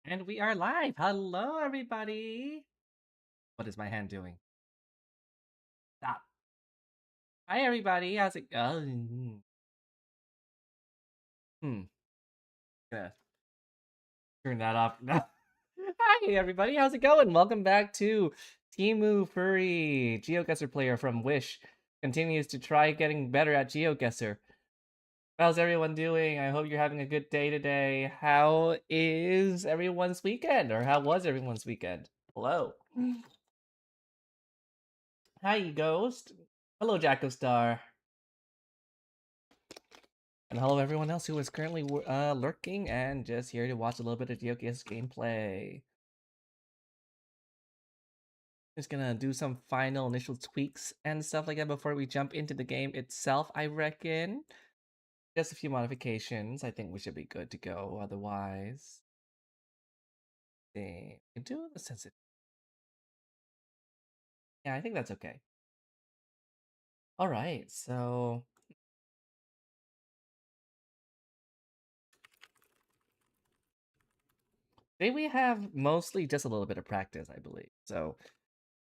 And we are live. Hello, everybody. What is my hand doing? Stop. Hi, everybody. How's it going? Gonna turn that off now. Hi, everybody. How's it going? Welcome back to Timu Furry. GeoGuessr player from Wish continues to try getting better at GeoGuessr. How's everyone doing? I hope you're having a good day today. How is everyone's weekend? Or how was everyone's weekend? Hello. Hi, Ghost. Hello, Jacko Star. And hello everyone else who is currently lurking and just here to watch a little bit of GeoGuessr gameplay. Just gonna do some final initial tweaks and stuff like that before we jump into the game itself, I reckon. Just a few modifications. I think we should be good to go otherwise. We can do the sensitive. Yeah, I think that's okay. Alright, so today we have mostly just a little bit of practice, I believe. So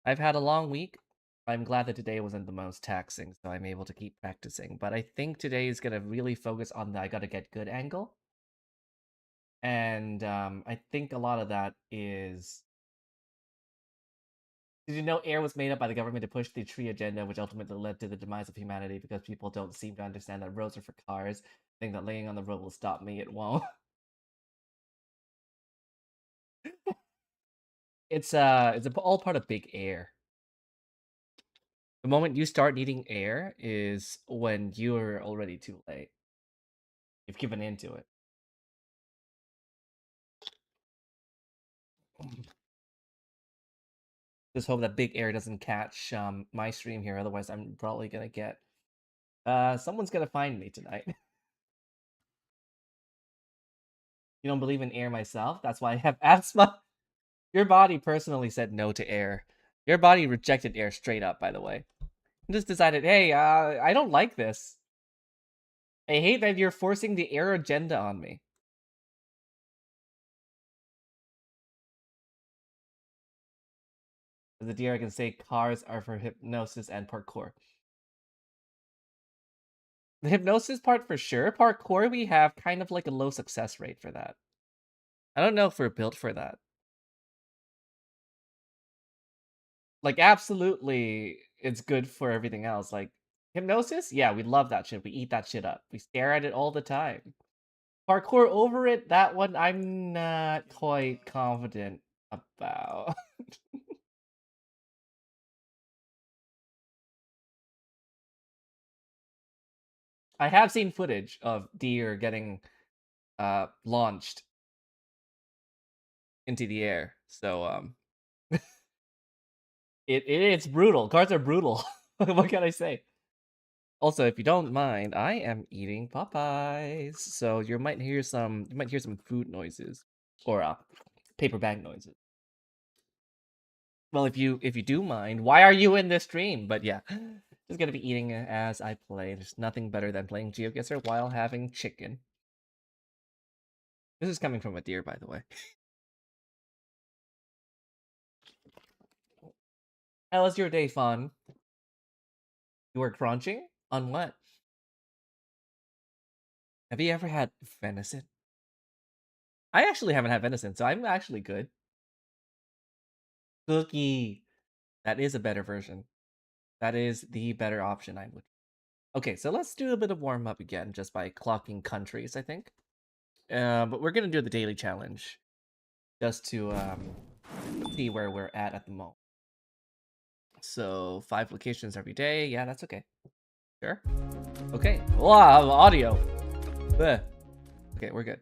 I've had a long week. I'm glad that today wasn't the most taxing, so I'm able to keep practicing. But I think today is gonna really focus on the I gotta get good angle. And I think a lot of that is... Did you know air was made up by the government to push the tree agenda, which ultimately led to the demise of humanity because people don't seem to understand that roads are for cars. Think that laying on the road will stop me, it won't. It's all part of big air. The moment you start needing air is when you're already too late. You've given into it. Just hope that big air doesn't catch my stream here, otherwise I'm probably gonna get... someone's gonna find me tonight. You don't believe in air myself? That's why I have asthma. Your body personally said no to air. Your body rejected air straight up, by the way. You just decided, hey, I don't like this. I hate that you're forcing the air agenda on me. As a dear, I can say cars are for hypnosis and parkour. The hypnosis part for sure. Parkour, we have kind of like a low success rate for that. I don't know if we're built for that. Like, absolutely, it's good for everything else. Like, hypnosis? Yeah, we love that shit. We eat that shit up. We stare at it all the time. Parkour over it, that one I'm not quite confident about. I have seen footage of deer getting launched into the air, so it's brutal. Cars are brutal. What can I say? Also, if you don't mind, I am eating Popeyes, so you might hear some food noises or paper bag noises. Well, if you do mind, why are you in this stream? But yeah, just gonna be eating as I play. There's nothing better than playing GeoGuessr while having chicken. This is coming from a deer, by the way. How was your day, Fawn? You were crunching? On what? Have you ever had venison? I actually haven't had venison, so I'm actually good. Cookie. That is a better version. That is the better option, I would. Okay, so let's do a bit of warm up again, just by clocking countries, I think. But we're gonna do the daily challenge, just to see where we're at the moment. So 5 locations every day. Yeah, that's okay. Sure. Okay. Wow, audio. Bleh. Okay, we're good.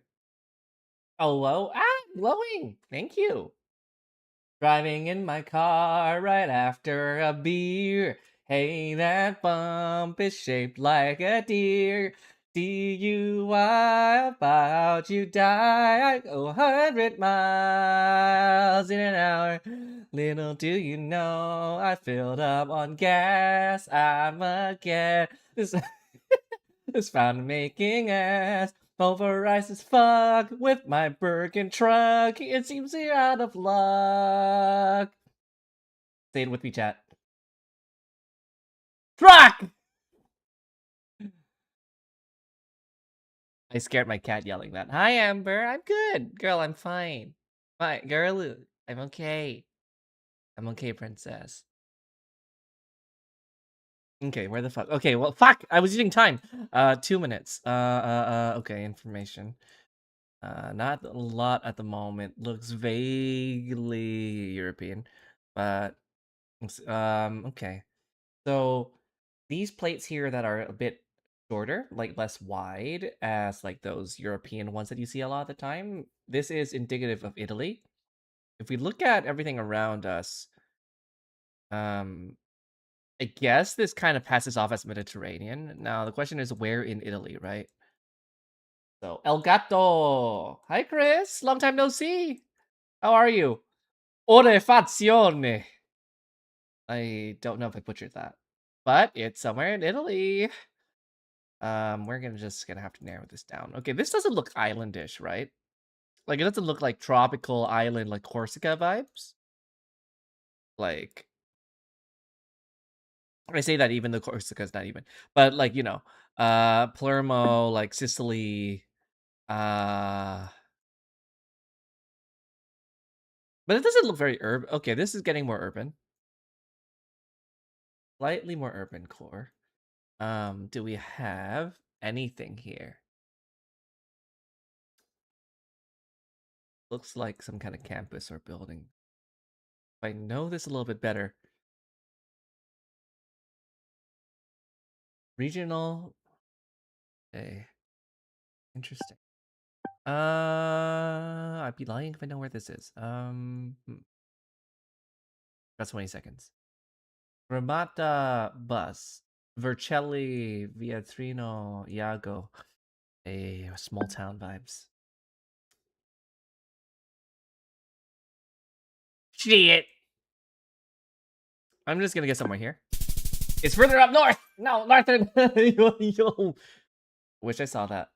Hello. Glowing. Thank you. Driving in my car right after a beer. Hey, that bump is shaped like a deer. DUI, about you die. I go 100 miles in an hour. Little do you know, I filled up on gas. I'm a gas. This found making ass. Pulverized as fuck with my Birkin truck. It seems you're out of luck. Say it with me, chat. Truck! I scared my cat yelling that. Hi, Amber. I'm good. Girl, I'm fine. Fine. Girl, I'm okay. I'm okay, princess. Okay, where the fuck? Okay, well, fuck! I was using time. 2 minutes. Okay, information. Not a lot at the moment. Looks vaguely European, but okay. So these plates here that are a bit shorter, like less wide, as like those European ones that you see a lot of the time, this is indicative of Italy. If we look at everything around us, um, I guess this kind of passes off as Mediterranean. Now the question is where in Italy, right? So El Gatto. Hi Chris, long time no see. How are you? Ore fazione. I don't know if I butchered that, but it's somewhere in Italy. We're gonna have to narrow this down. Okay, this doesn't look islandish, right? Like it doesn't look like tropical island like Corsica vibes. Like I say that even though Corsica's not even, but like Palermo, like Sicily, uh, but it doesn't look very urban. Okay, this is getting more urban, slightly more urban core. Do we have anything here? Looks like some kind of campus or building. If I know this a little bit better. Regional. Okay. Interesting. I'd be lying if I know where this is. That's 20 seconds. Ramata bus. Vercelli, Viatrino, Iago. A small town vibes. Shit. I'm just gonna get somewhere here. It's further up north. No, northern. Yo. Wish I saw that.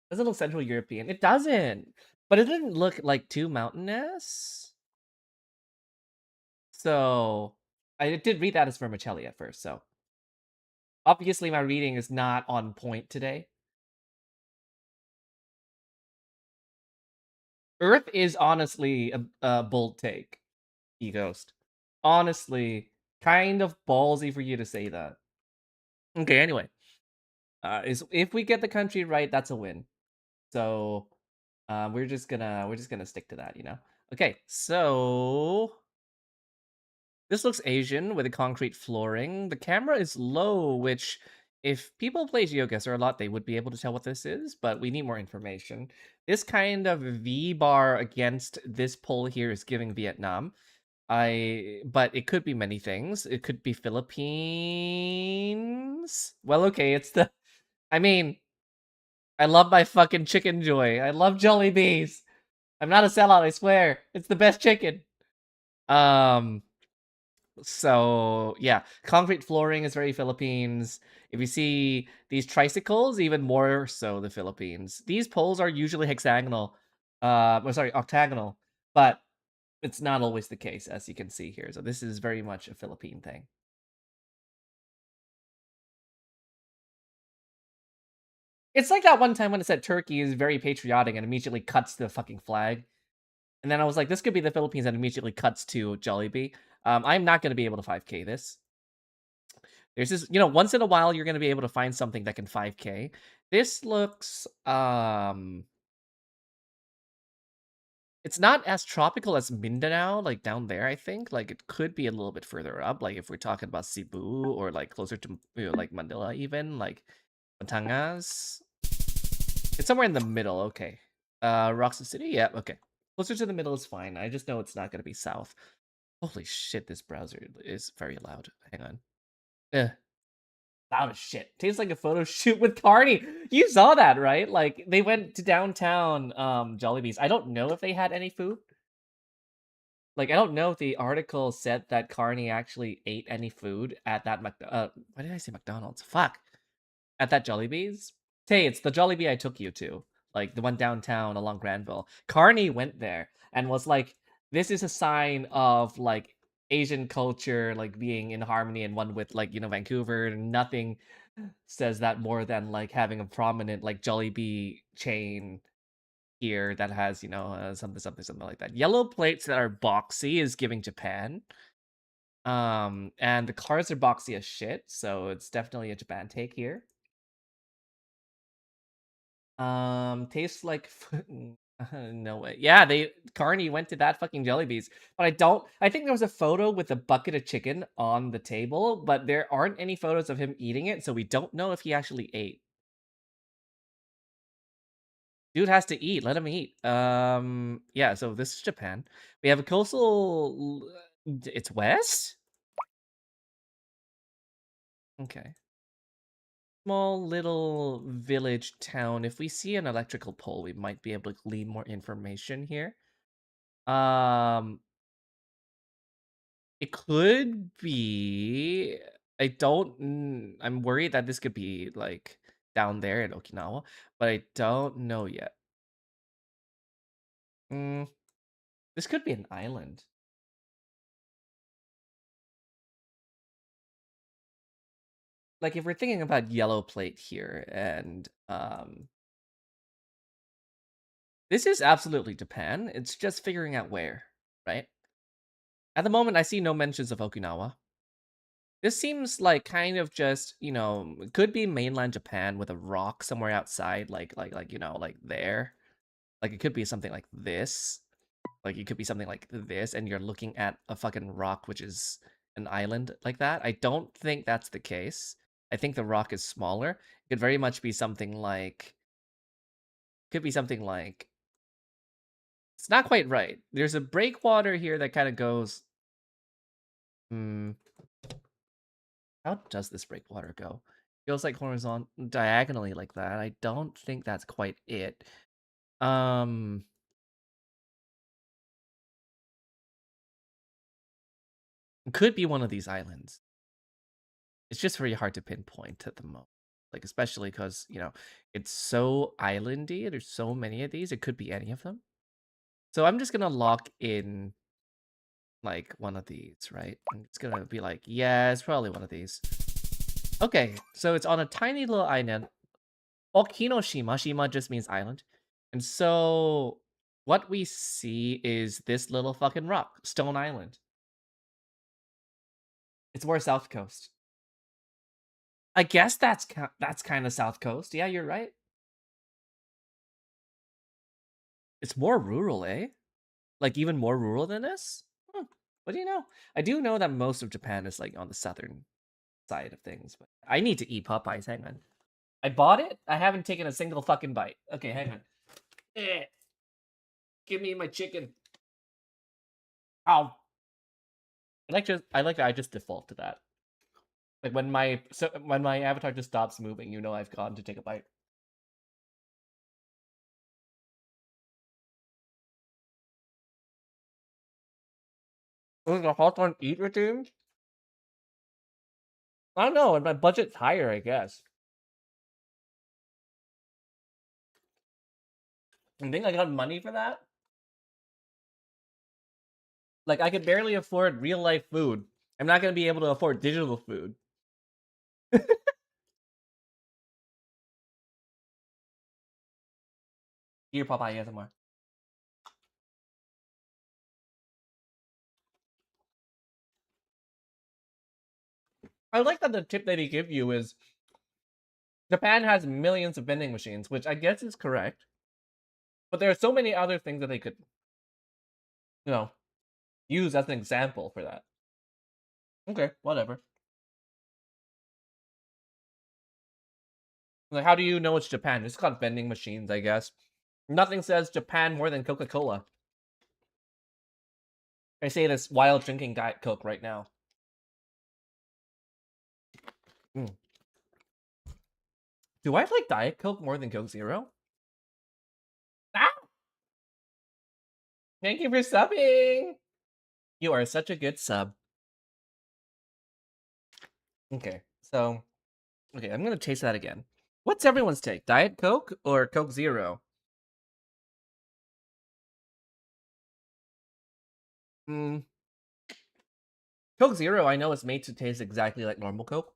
Doesn't look Central European. It doesn't. But it didn't look like too mountainous. So I did read that as vermicelli at first, so obviously my reading is not on point today. Earth is honestly a bold take, E-Ghost. Honestly, kind of ballsy for you to say that. Okay, anyway. Is if we get the country right, that's a win. So we're just gonna stick to that, you know? Okay, so this looks Asian with a concrete flooring. The camera is low, which if people play GeoGuessr a lot, they would be able to tell what this is, but we need more information. This kind of V-bar against this pole here is giving Vietnam. But it could be many things. It could be Philippines. Well, okay, I mean, I love my fucking chicken joy. I love Jollibees. I'm not a sellout, I swear. It's the best chicken. So yeah, concrete flooring is very Philippines. If you see these tricycles, even more so the Philippines. These poles are usually hexagonal, octagonal, but it's not always the case, as you can see here. So this is very much a Philippine thing. It's like that one time when it said Turkey is very patriotic and immediately cuts the fucking flag. And then I was like, this could be the Philippines and immediately cuts to Jollibee. I'm not going to be able to 5K this. There's this, once in a while you're going to be able to find something that can 5K. This looks it's not as tropical as Mindanao, like down there, I think. Like it could be a little bit further up, like if we're talking about Cebu or like closer to like Manila even, like Batangas. It's somewhere in the middle, okay. Roxas City, yeah, okay. Closer to the middle is fine. I just know it's not gonna be south. Holy shit, this browser is very loud. Hang on. Eh. Loud as shit. Tastes like a photo shoot with Carney. You saw that, right? Like they went to downtown Jollibee's. I don't know if they had any food. Like I don't know if the article said that Carney actually ate any food at that why did I say McDonald's? Fuck. At that Jollibee's. Tay, it's the Jollibee I took you to, like the one downtown along Granville. Carney went there and was like, "This is a sign of like Asian culture, like being in harmony and one with like Vancouver. Nothing says that more than like having a prominent like Jollibee chain here that has something like that. Yellow plates that are boxy is giving Japan. And the cars are boxy as shit, so it's definitely a Japan take here. Tastes like no way. Yeah, Carney went to that fucking Jellybees, but I think there was a photo with a bucket of chicken on the table, but there aren't any photos of him eating it, so we don't know if he actually ate. Dude has to eat. Let him eat. Yeah. So this is Japan. We have a coastal. It's west. Okay. Small little village town. If we see an electrical pole, we might be able to glean more information here. Um, it could be. I don't. I'm worried that this could be like down there in Okinawa, but I don't know yet. Mm, this could be an island. Like if we're thinking about yellow plate here, and this is absolutely Japan. It's just figuring out where, right? At the moment, I see no mentions of Okinawa. This seems like kind of just, it could be mainland Japan with a rock somewhere outside, like there. Like it could be something like this. Like it could be something like this, and you're looking at a fucking rock, which is an island like that. I don't think that's the case. I think the rock is smaller. It could very much be something like, it's not quite right. There's a breakwater here that kind of goes. Hmm. How does this breakwater go? It goes like horizontal, diagonally like that. I don't think that's quite it. Um, it could be one of these islands. It's just very hard to pinpoint at the moment. Like especially because it's so islandy. There's so many of these. It could be any of them. So I'm just gonna lock in like one of these, right? I'm just gonna be like, yeah, it's probably one of these. Okay, so it's on a tiny little island. Okinoshima. Shima just means island. And so what we see is this little fucking rock, Stone Island. It's more South Coast. I guess that's kind of South Coast. Yeah, you're right. It's more rural, eh? Like even more rural than this? What do you know? I do know that most of Japan is like on the southern side of things, but I need to eat Popeyes. Hang on. I bought it. I haven't taken a single fucking bite. Okay, hang on. Eh, give me my chicken. Ow. I like that I just default to that. Like when my avatar just stops moving, I've gone to take a bite. Was it a hot on eat redeemed? I don't know, and my budget's higher, I guess. You think I got money for that? Like I could barely afford real life food. I'm not gonna be able to afford digital food. Here, Popeye ASMR. I like that the tip that he give you is Japan has millions of vending machines, which I guess is correct. But there are so many other things that they could, you know, use as an example for that. Okay, whatever. Like, how do you know it's Japan? It's got vending machines, I guess. Nothing says Japan more than Coca-Cola. I say this while drinking Diet Coke right now. Mm. Do I like Diet Coke more than Coke Zero? Ah! Thank you for subbing! You are such a good sub. Okay, so... Okay, I'm gonna taste that again. What's everyone's take? Diet Coke or Coke Zero? Hmm. Coke Zero, I know, is made to taste exactly like normal Coke.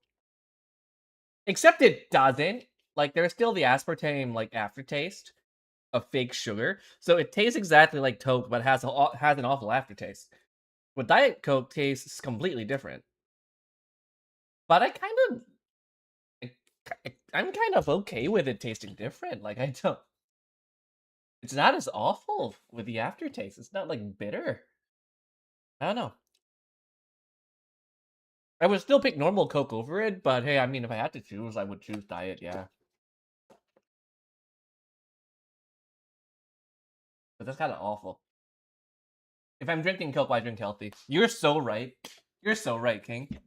Except it doesn't. Like, there's still the aspartame, like, aftertaste of fake sugar. So it tastes exactly like Coke, but has an awful aftertaste. But Diet Coke tastes completely different. But I, I'm kind of okay with it tasting different. Like, I don't. It's not as awful with the aftertaste. It's not like bitter. I don't know. I would still pick normal Coke over it, but hey, I mean, if I had to choose, I would choose Diet, yeah. But that's kind of awful. If I'm drinking Coke, why drink healthy? You're so right. You're so right, King.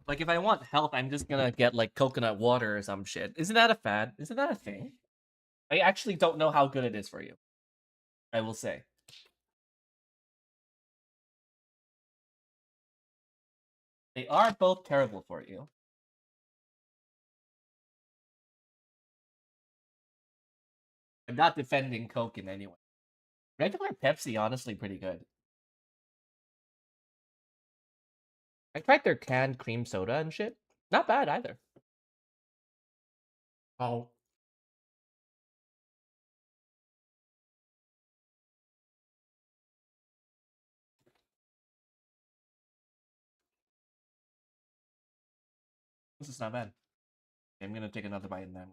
Like, if I want health, I'm just gonna get, like, coconut water or some shit. Isn't that a fad? Isn't that a thing? I actually don't know how good it is for you, I will say. They are both terrible for you. I'm not defending Coke in any way. Regular Pepsi, honestly, pretty good. I tried their canned cream soda and shit. Not bad either. Oh, this is not bad. Okay, I'm gonna take another bite in that.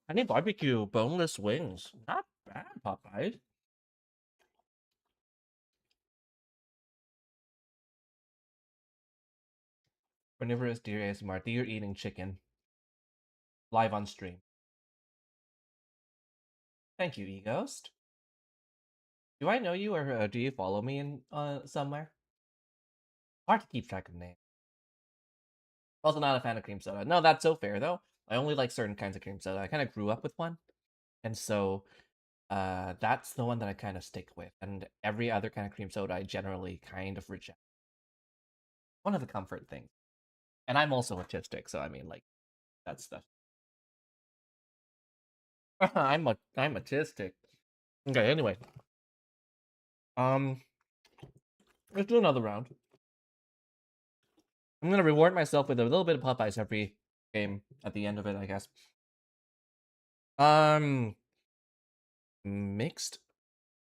Honey barbecue boneless wings. Not bad, Popeyes. Carnivorous deer ASMR. Deer eating chicken. Live on stream. Thank you, eGhost. Do I know you or do you follow me in somewhere? Hard to keep track of names. Also not a fan of cream soda. No, that's so fair though. I only like certain kinds of cream soda. I kind of grew up with one. And so that's the one that I kind of stick with. And every other kind of cream soda I generally kind of reject. One of the comfort things. And I'm also autistic, so I mean like that's the I'm autistic. Okay, anyway. Um let's do another round. I'm gonna reward myself with a little bit of Popeyes every game at the end of it, I guess. Um Mixed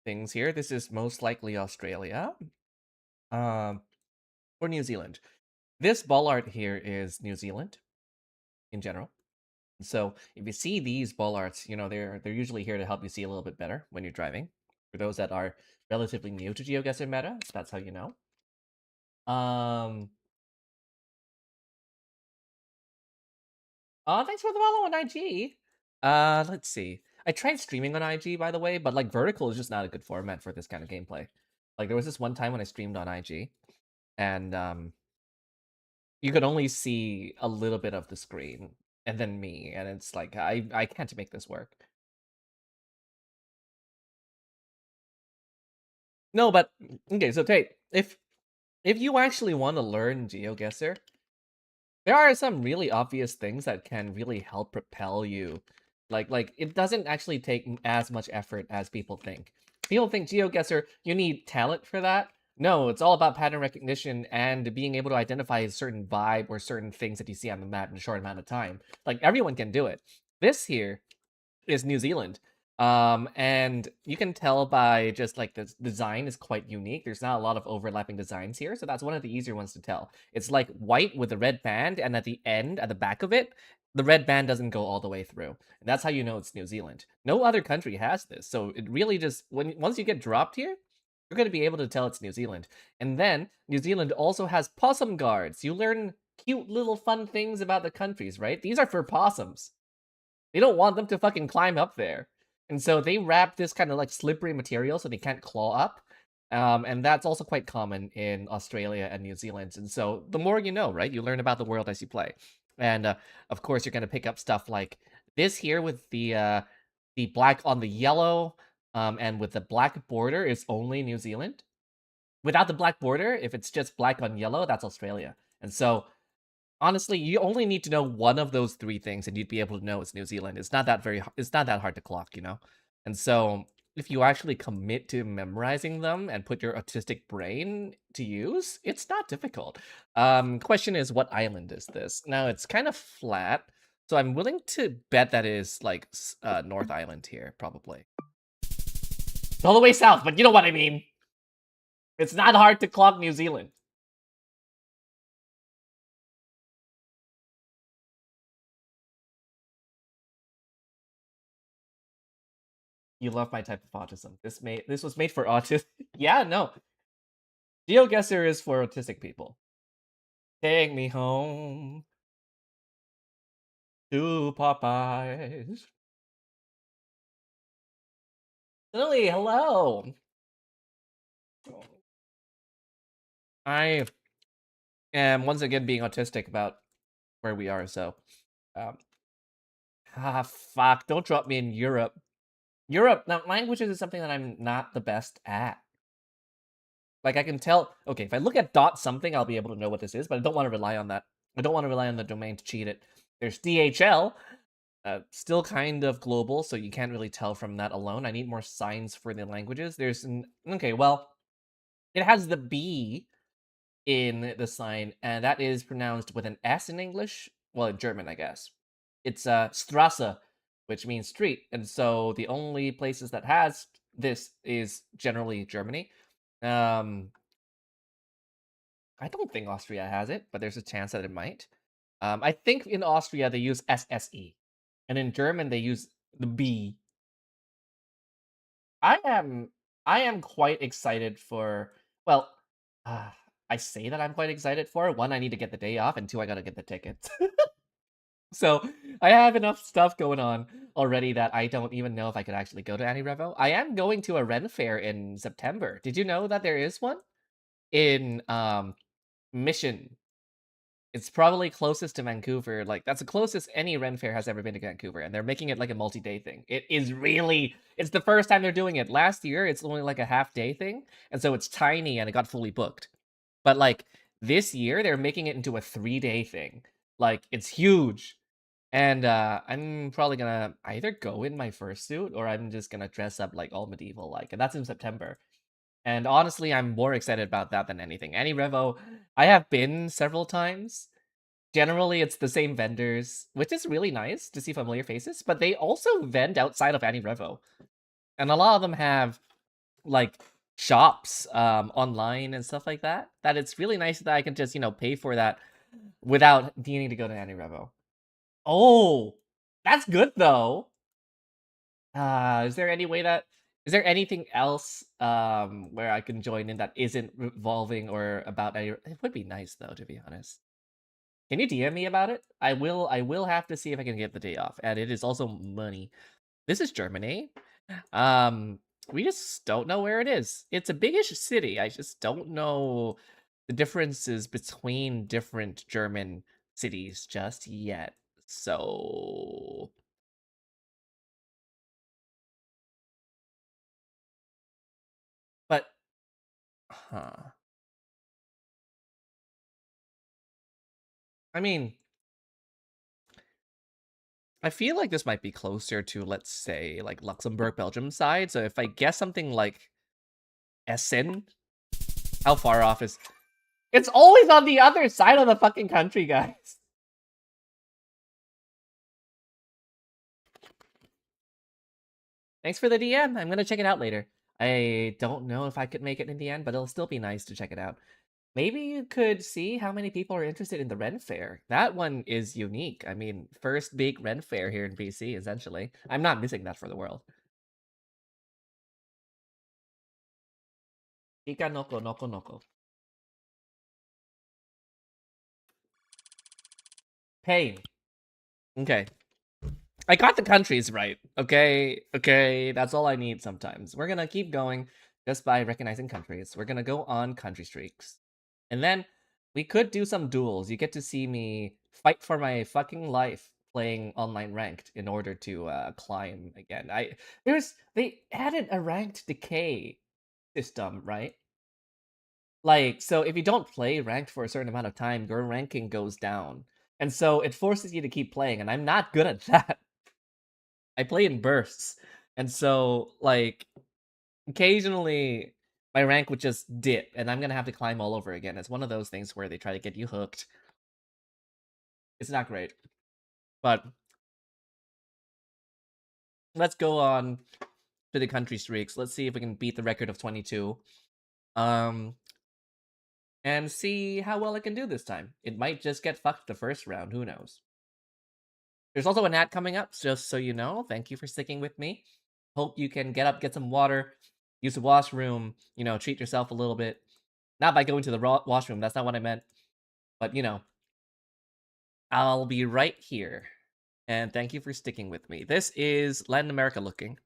things here. This is most likely Australia. Um or New Zealand. This ball art here is New Zealand in general. So if you see these ball arts, you know, they're usually here to help you see a little bit better when you're driving. For those that are relatively new to GeoGuessr meta, that's how you know. Um Thanks for the follow on IG. Let's see. I tried streaming on IG, by the way, but like vertical is just not a good format for this kind of gameplay. Like there was this one time when I streamed on IG, and you could only see a little bit of the screen, and then me, and it's like I can't make this work. No, but okay. So Tate, if you actually want to learn GeoGuessr, there are some really obvious things that can really help propel you. Like it doesn't actually take as much effort as people think. People think GeoGuessr, you need talent for that. No, it's all about pattern recognition and being able to identify a certain vibe or certain things that you see on the map in a short amount of time. Like everyone can do it. This here is New Zealand. And you can tell by just like the design is quite unique. There's not a lot of overlapping designs here, so that's one of the easier ones to tell. It's like white with a red band, and at the end, at the back of it, the red band doesn't go all the way through. And that's how you know it's New Zealand. No other country has this, so it really just once you get dropped here, you're going to be able to tell it's New Zealand. And then New Zealand also has possum guards. You learn cute little fun things about the countries, right? These are for possums. They don't want them to fucking climb up there. And so they wrap this kind of like slippery material so they can't claw up. And that's also quite common in Australia and New Zealand. And so the more you know, right? You learn about the world as you play. And of course, you're gonna pick up stuff like this here with the black on the yellow, and with the black border is only New Zealand. Without the black border, if it's just black on yellow, that's Australia. And so honestly, you only need to know one of those three things, and you'd be able to know it's New Zealand. It's not that it's not that hard to clock, you know. And so, if you actually commit to memorizing them and put your autistic brain to use, it's not difficult. Question is, what island is this? Now, it's kind of flat, so I'm willing to bet that is like North Island here, probably. It's all the way south, but you know what I mean. It's not hard to clock New Zealand. You love my type of autism. This was made for autism. Yeah, no. GeoGuessr is for autistic people. Take me home to Popeyes. Lily, hello. I am once again being autistic about where we are, so um fuck, don't drop me in Europe. Europe, now languages is something that I'm not the best at. Like I can tell, okay, if I look at dot something, I'll be able to know what this is, but I don't want to rely on that. I don't want to rely on the domain to cheat it. There's DHL, still kind of global, so you can't really tell from that alone. I need more signs for the languages. There's an, okay, well, it has the B in the sign, and that is pronounced with an S in English. Well, in German, I guess. It's Strasse, which means street, and so the only places that has this is generally Germany. I don't think Austria has it, but there's a chance that it might. I think in Austria they use SSE, and in German they use the B. I am I am quite excited for. Well, uh, I say that I'm quite excited for. One, I need to get the day off, and two, I gotta get the tickets. So I have enough stuff going on already that I don't even know if I could actually go to Annie Revo. I am going to a Ren fair in September. Did you know that there is one in Mission? It's probably closest to Vancouver. Like that's the closest any Ren fair has ever been to Vancouver, and they're making it like a multi-day thing. It is really, it's the first time they're doing it. Last year, it's only like a half-day thing, and so it's tiny and it got fully booked. But like this year, they're making it into a 3-day thing. Like it's huge, and I'm probably gonna either go in my fursuit or I'm just gonna dress up like all medieval like, and that's in September. And honestly, I'm more excited about that than anything. Annie Revo, I have been several times. Generally, it's the same vendors, which is really nice to see familiar faces, but they also vend outside of Annie Revo. And a lot of them have, like, shops online and stuff like that, that it's really nice that I can just, you know, pay for that without needing to go to Annie Revo. Oh, that's good, though. Is there any way that... Is there anything else where I can join in that isn't revolving or about Annie? It would be nice, though, to be honest. Can you DM me about it? I will have to see if I can get the day off. And it is also money. This is Germany. We just don't know where it is. It's a biggish city. I just don't know the differences between different German cities just yet. So but huh. I mean, I feel like this might be closer to, let's say, like Luxembourg, Belgium side. So if I guess something like Essen, how far off is... It's always on the other side of the fucking country, guys. Thanks for the DM. I'm gonna check it out later. I don't know if I could make it in the end, but it'll still be nice to check it out. Maybe you could see how many people are interested in the Ren Fair. That one is unique. I mean, first big Ren Fair here in BC, essentially. I'm not missing that for the world. Ika noko noko noko. Pain. Okay. I got the countries right. Okay, that's all I need sometimes. We're gonna keep going just by recognizing countries. We're gonna go on country streaks. And then we could do some duels. You get to see me fight for my fucking life playing online ranked in order to climb again. They added a ranked decay system, right? Like, so if you don't play ranked for a certain amount of time, your ranking goes down. And so it forces you to keep playing, and I'm not good at that. I play in bursts. And so, like, occasionally my rank would just dip, and I'm gonna have to climb all over again. It's one of those things where they try to get you hooked. It's not great. But let's go on to the country streaks. Let's see if we can beat the record of 22. And see how well I can do this time. It might just get fucked the first round. Who knows? There's also an ad coming up, just so you know. Thank you for sticking with me. Hope you can get up, get some water, use the washroom, treat yourself a little bit. Not by going to the washroom, that's not what I meant. But, I'll be right here. And thank you for sticking with me. This is Latin America looking.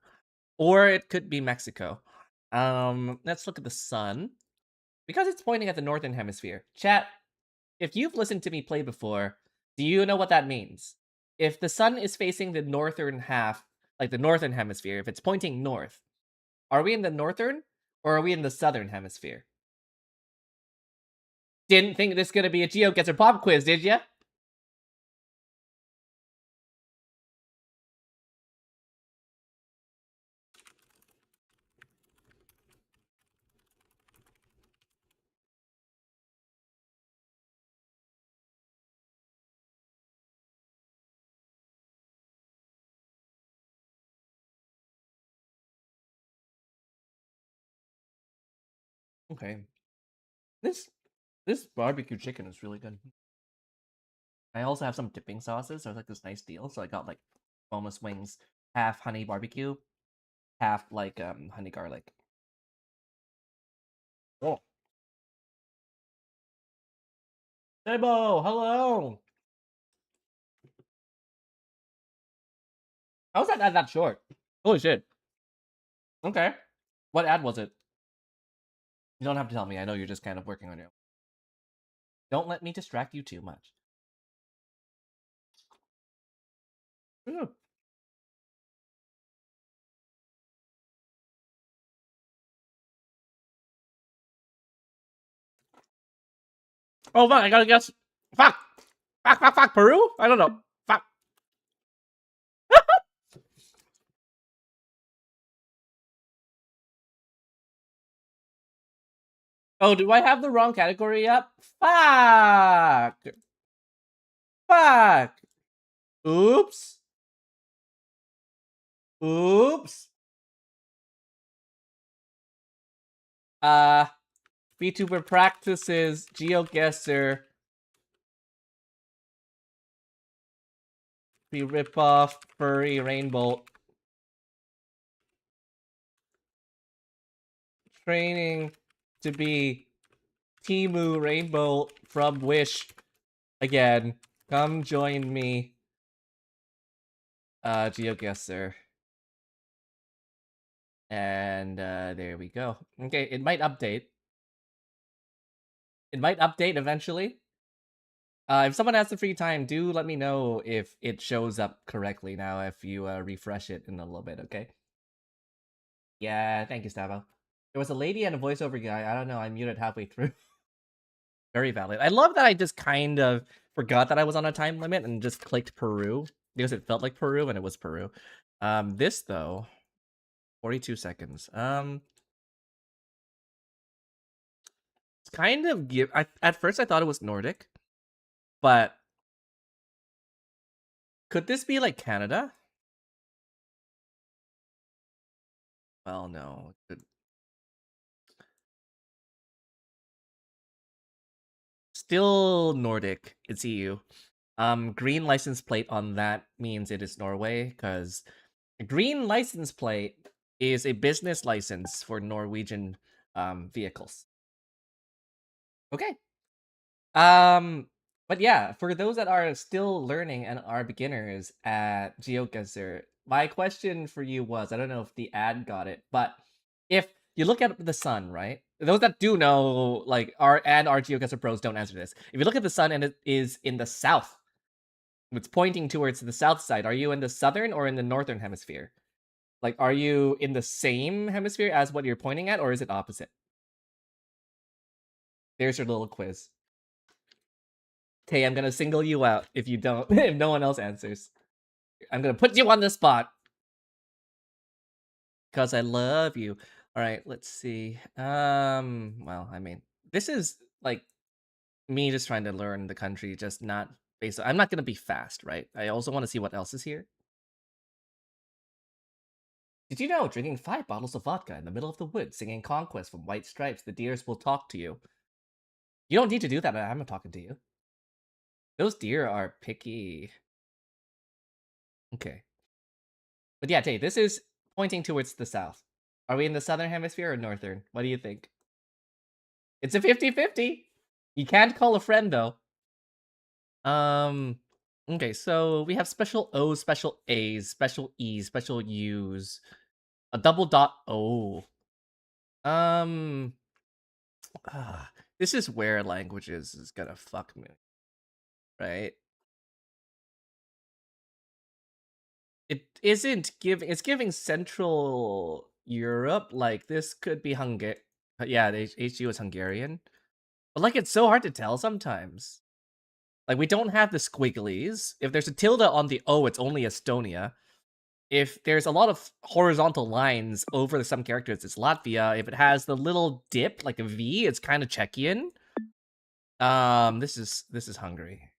Or it could be Mexico. Let's look at the sun. Because it's pointing at the northern hemisphere. Chat, if you've listened to me play before, do you know what that means? If the sun is facing the northern half, like the northern hemisphere, if it's pointing north, are we in the northern or are we in the southern hemisphere? Didn't think this is gonna be a GeoGuessr pop quiz, did ya? Okay. This barbecue chicken is really good. I also have some dipping sauces, so it's like this nice deal. So I got like boneless wings, half honey barbecue, half like honey garlic. Oh. Sebo, hello. How was that ad that short? Holy shit. Okay. What ad was it? You don't have to tell me. I know you're just kind of working on it. Don't let me distract you too much. Ooh. Oh, fuck. I gotta guess. Fuck. Fuck. Peru? I don't know. Fuck. Oh, do I have the wrong category up? Fuck. Fuck. Oops. Oops. VTuber practices GeoGuessr. We rip off furry rainbow. Training to be Timu Rainbow from Wish again. Come join me. GeoGuessr. And there we go. Okay, it might update. It might update eventually. If someone has the free time, do let me know if it shows up correctly now if you refresh it in a little bit, okay? Yeah, thank you, Stavo. There was a lady and a voiceover guy. I don't know, I muted halfway through. Very valid. I love that I just kind of forgot that I was on a time limit and just clicked Peru because it felt like Peru and it was Peru. This though, 42 seconds. It's kind of at first I thought it was Nordic, but could this be like Canada? Well, no. Still Nordic. It's EU. Green license plate on that means it is Norway, because a green license plate is a business license for Norwegian vehicles. Okay. But yeah, for those that are still learning and are beginners at GeoGuessr, my question for you was, I don't know if the ad got it, but if you look at the sun, right? Those that do know, like, our GeoGuessr pros don't answer this. If you look at the sun and it is in the south It's pointing towards the south side. Are you in the southern or in the northern hemisphere? Like, are you in the same hemisphere as what you're pointing at, or is it opposite? There's your little quiz. Tay, I'm gonna single you out if you don't, if no one else answers. I'm gonna put you on the spot. Because I love you. Alright, let's see. Well, I mean, this is, like, me just trying to learn the country, just not based on... I'm not gonna be fast, right? I also want to see what else is here. Did you know drinking 5 bottles of vodka in the middle of the woods, singing Conquest from White Stripes, the deers will talk to you? You don't need to do that, I'm not talking to you. Those deer are picky. Okay. But yeah, Tay, this is pointing towards the south. Are we in the southern hemisphere or northern? What do you think? It's a 50-50. You can't call a friend, though. Okay, so we have special O's, special A's, special E's, special U's, a double dot O. Um, this is where languages is gonna fuck me, right? It isn't giving. It's giving Central Europe. Like this could be Hungary. Yeah, the HU is Hungarian, but like it's so hard to tell sometimes. Like we don't have the squigglies. If there's a tilde on the O, it's only Estonia. If there's a lot of horizontal lines over some characters, it's Latvia. If it has the little dip like a V, it's kind of Czechian. This is Hungary.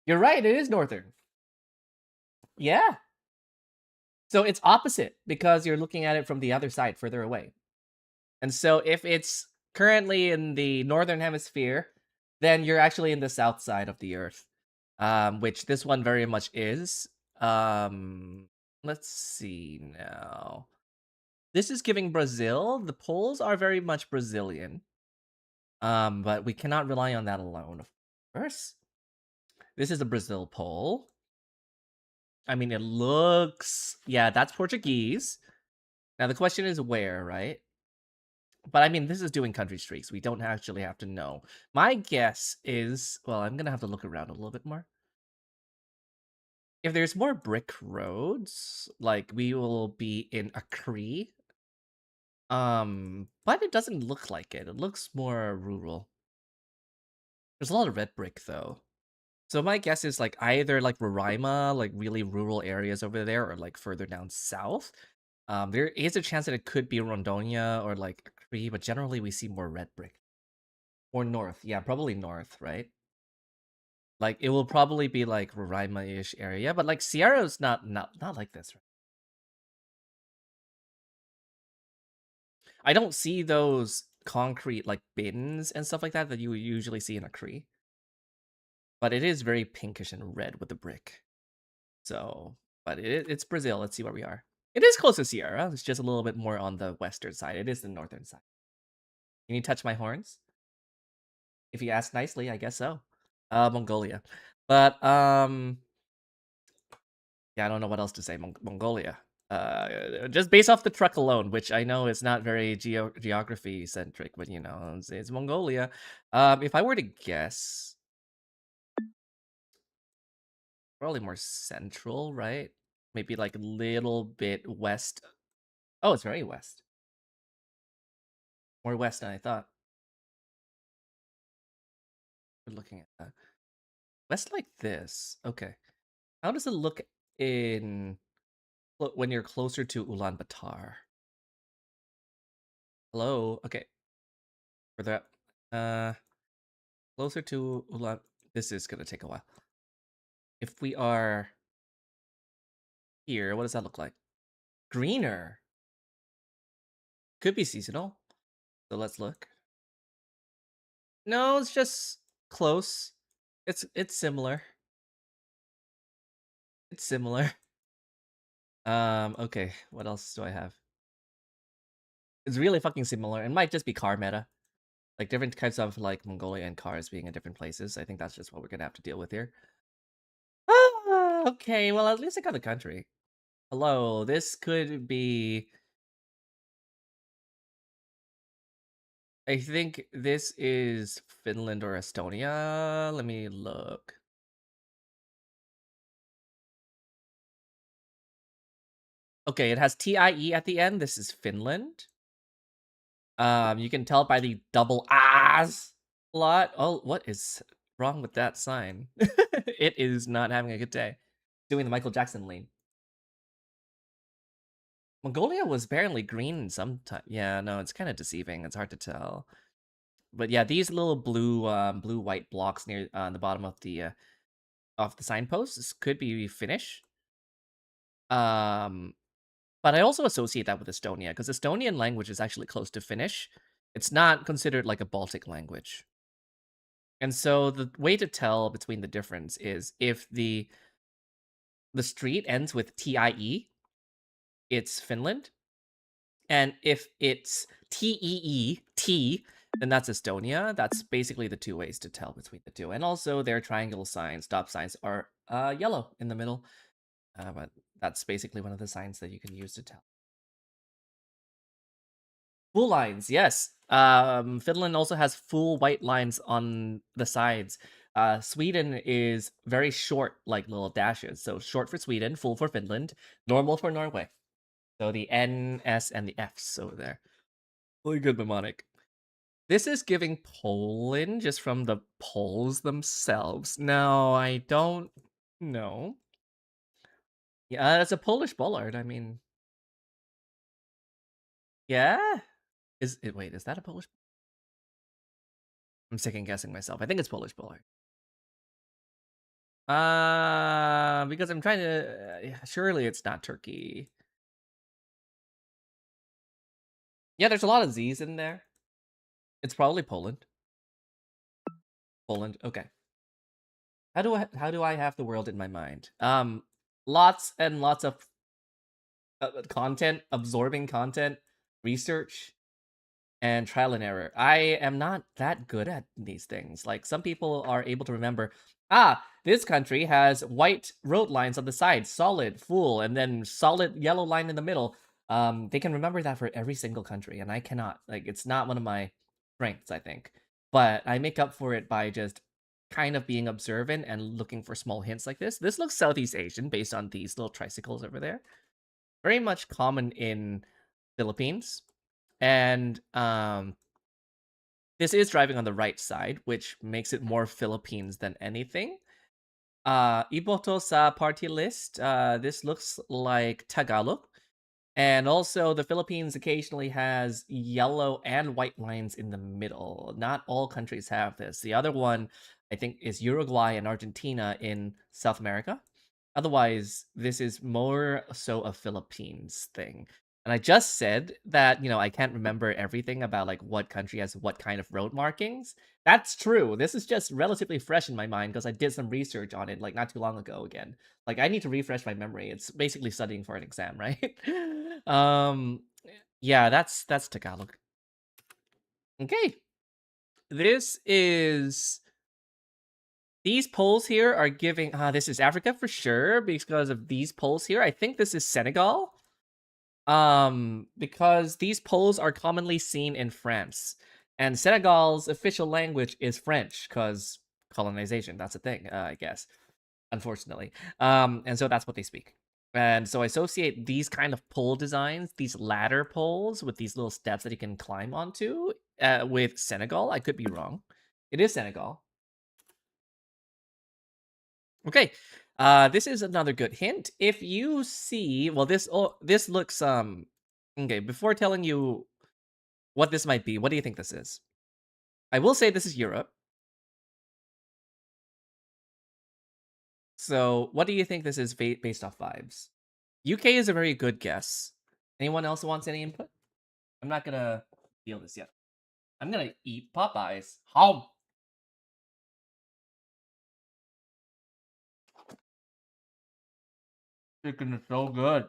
You're right. It is northern. Yeah. So it's opposite because you're looking at it from the other side, further away. And so if it's currently in the northern hemisphere, then you're actually in the south side of the Earth, which this one very much is. Let's see now. This is giving Brazil. The poles are very much Brazilian, but we cannot rely on that alone, of course. This is a Brazil pole. I mean, it looks... Yeah, that's Portuguese. Now, the question is where, right? But I mean, this is doing country streaks. We don't actually have to know. My guess is... Well, I'm going to have to look around a little bit more. If there's more brick roads, like, we will be in Acre. But it doesn't look like it. It looks more rural. There's a lot of red brick, though. So my guess is, like, either, like, Roraima, like, really rural areas over there, or, like, further down south. There is a chance that it could be Rondonia or, like, Acre, but generally we see more red brick. Or north. Yeah, probably north, right? Like, it will probably be, like, Roraima-ish area, but, like, Sierra's not like this, right? I don't see those concrete, like, bins and stuff like that that you would usually see in Acre. But it is very pinkish and red with the brick. So, but it's Brazil. Let's see where we are. It is close to Sierra. It's just a little bit more on the western side. It is the northern side. Can you touch my horns? If you ask nicely, I guess so. Mongolia. But, yeah, I don't know what else to say. Mongolia. Just based off the truck alone, which I know is not very geography centric, but you know, it's Mongolia. If I were to guess, probably more central, right? Maybe like a little bit west. Oh, it's very west. More west than I thought. We're looking at that. West like this. Okay. How does it look in when you're closer to Ulaanbaatar? Hello? Okay. Further up. Closer to Ulan... This is gonna take a while. If we are here, what does that look like? Greener. Could be seasonal. So let's look. No, it's just close. It's similar. It's similar. Okay. What else do I have? It's really fucking similar. It might just be car meta. Like different types of like Mongolia and cars being in different places. I think that's just what we're gonna have to deal with here. Ah, okay, well at least I got the country. Hello, this could be... I think this is Finland or Estonia. Let me look. Okay, it has TIE at the end. This is Finland. You can tell by the double A's a lot. Oh, what is wrong with that sign? It is not having a good day. Doing the Michael Jackson lean. Mongolia was barely green sometime. Yeah, no, it's kind of deceiving. It's hard to tell. But yeah, these little blue white blocks near on the bottom of the signposts could be Finnish. Um, but I also associate that with Estonia because Estonian language is actually close to Finnish. It's not considered like a Baltic language. And so the way to tell between the difference is if the street ends with TIE, it's Finland. And if it's TEE, then that's Estonia. That's basically the two ways to tell between the two. And also their triangle signs, stop signs, are yellow in the middle. But that's basically one of the signs that you can use to tell. Full lines, yes. Finland also has full white lines on the sides. Sweden is very short, like little dashes. So short for Sweden, full for Finland, normal for Norway. So the N, S, and the Fs over there. Really good mnemonic. This is giving Poland just from the Poles themselves. No, I don't know. Yeah, it's a Polish bollard. I mean, yeah. Wait, is that a Polish? I'm second guessing myself. I think it's Polish bollard. Because I'm trying to. Surely it's not Turkey. Yeah, there's a lot of Z's in there. It's probably Poland. Poland. Okay. How do I have the world in my mind? Lots and lots of content, absorbing content, research, and trial and error. I am not that good at these things. Like some people are able to remember, this country has white road lines on the side, solid, full, and then solid yellow line in the middle. They can remember that for every single country, and I cannot. Like it's not one of my strengths, I think. But I make up for it by just kind of being observant and looking for small hints like this. This looks Southeast Asian based on these little tricycles over there. Very much common in Philippines. And this is driving on the right side, which makes it more Philippines than anything. Iboto sa party list. This looks like Tagalog. And also, the Philippines occasionally has yellow and white lines in the middle. Not all countries have this. The other one, I think, is Uruguay and Argentina in South America. Otherwise, this is more so a Philippines thing. And I just said that, I can't remember everything about like what country has what kind of road markings. That's true. This is just relatively fresh in my mind because I did some research on it like not too long ago again. Like I need to refresh my memory. It's basically studying for an exam, right? um yeah, that's Tagalog. Okay. This is these polls here are giving this is Africa for sure because of these polls here. I think this is Senegal. Because these polls are commonly seen in France. And Senegal's official language is French because colonization, that's a thing, I guess. Unfortunately. And so that's what they speak. And so I associate these kind of pole designs, these ladder poles with these little steps that you can climb onto with Senegal. I could be wrong. It is Senegal. Okay. This is another good hint. If you see, well, this looks okay. Before telling you what this might be, what do you think this is? I will say this is Europe. So, what do you think this is based off vibes? UK is a very good guess. Anyone else wants any input? I'm not gonna deal this yet. I'm gonna eat Popeyes. How? Chicken is so good.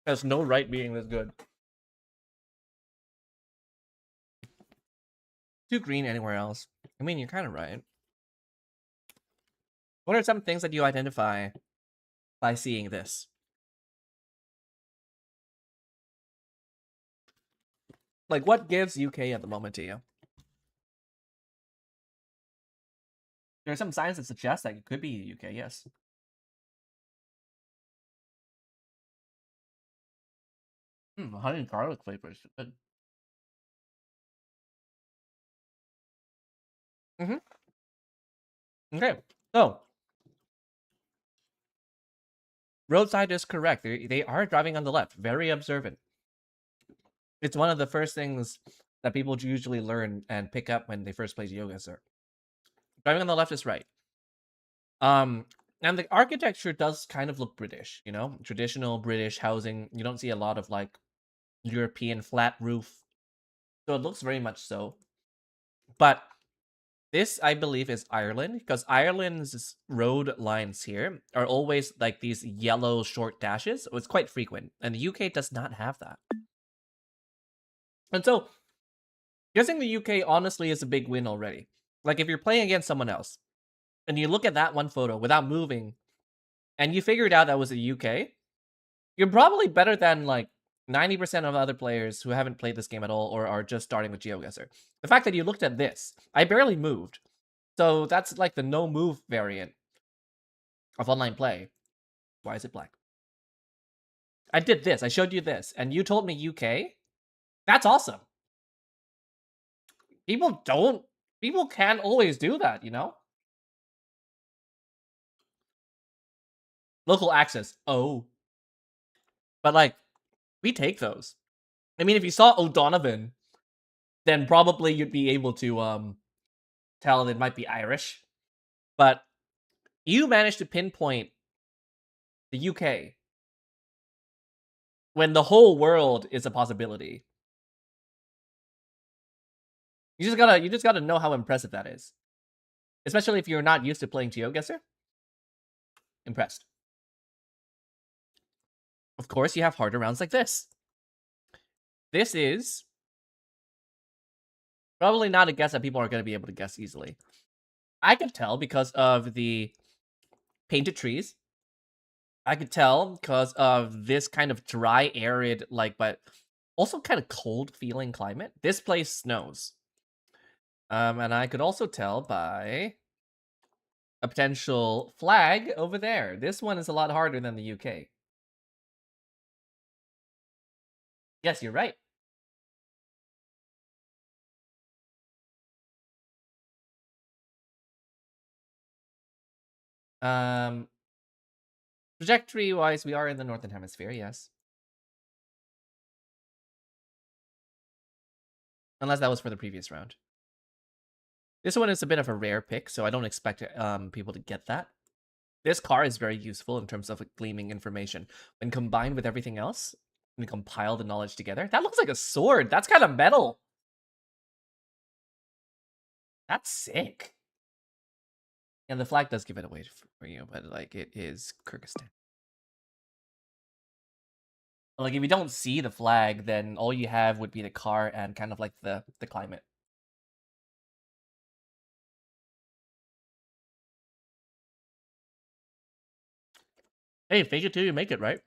There's no right being this good. Too green anywhere else. I mean, you're kind of right. What are some things that you identify by seeing this? Like, what gives UK at the moment to you? There are some signs that suggest that it could be UK, yes. Honey and garlic flavors. Good. Okay, so roadside is correct. They are driving on the left. Very observant. It's one of the first things that people usually learn and pick up when they first play GeoGuessr. Driving on the left is right. And the architecture does kind of look British, you know, traditional British housing. You don't see a lot of like European flat roof, so it looks very much so. But this, I believe, is Ireland, because Ireland's road lines here are always like these yellow short dashes. So it's quite frequent, and the UK does not have that. And so, guessing the UK honestly is a big win already. Like, if you're playing against someone else, and you look at that one photo without moving, and you figured out that was the UK, you're probably better than like 90% of other players who haven't played this game at all or are just starting with GeoGuessr. The fact that you looked at this, I barely moved. So that's like the no move variant of online play. Why is it black? I did this. I showed you this, and you told me UK. That's awesome. People can't always do that, you know? Local access. Oh. But like, we take those. I mean, if you saw O'Donovan, then probably you'd be able to tell it might be Irish. But you managed to pinpoint the UK when the whole world is a possibility. You just gotta know how impressive that is. Especially if you're not used to playing GeoGuessr. Impressed. Of course, you have harder rounds like this. This is probably not a guess that people are going to be able to guess easily. I could tell because of the painted trees. I could tell because of this kind of dry, arid, like, but also kind of cold feeling climate. This place snows. And I could also tell by a potential flag over there. This one is a lot harder than the UK. Yes, you're right. Um, Trajectory-wise, we are in the Northern Hemisphere, yes. Unless that was for the previous round. This one is a bit of a rare pick, so I don't expect people to get that. This car is very useful in terms of gleaming information. When combined with everything else, and compile the knowledge together, that looks like a sword. That's kind of metal. That's sick. And the flag does give it away for you, but like it is Kyrgyzstan. Like if you don't see the flag, then all you have would be the car and kind of like the climate. Hey, fake it till you make it, right?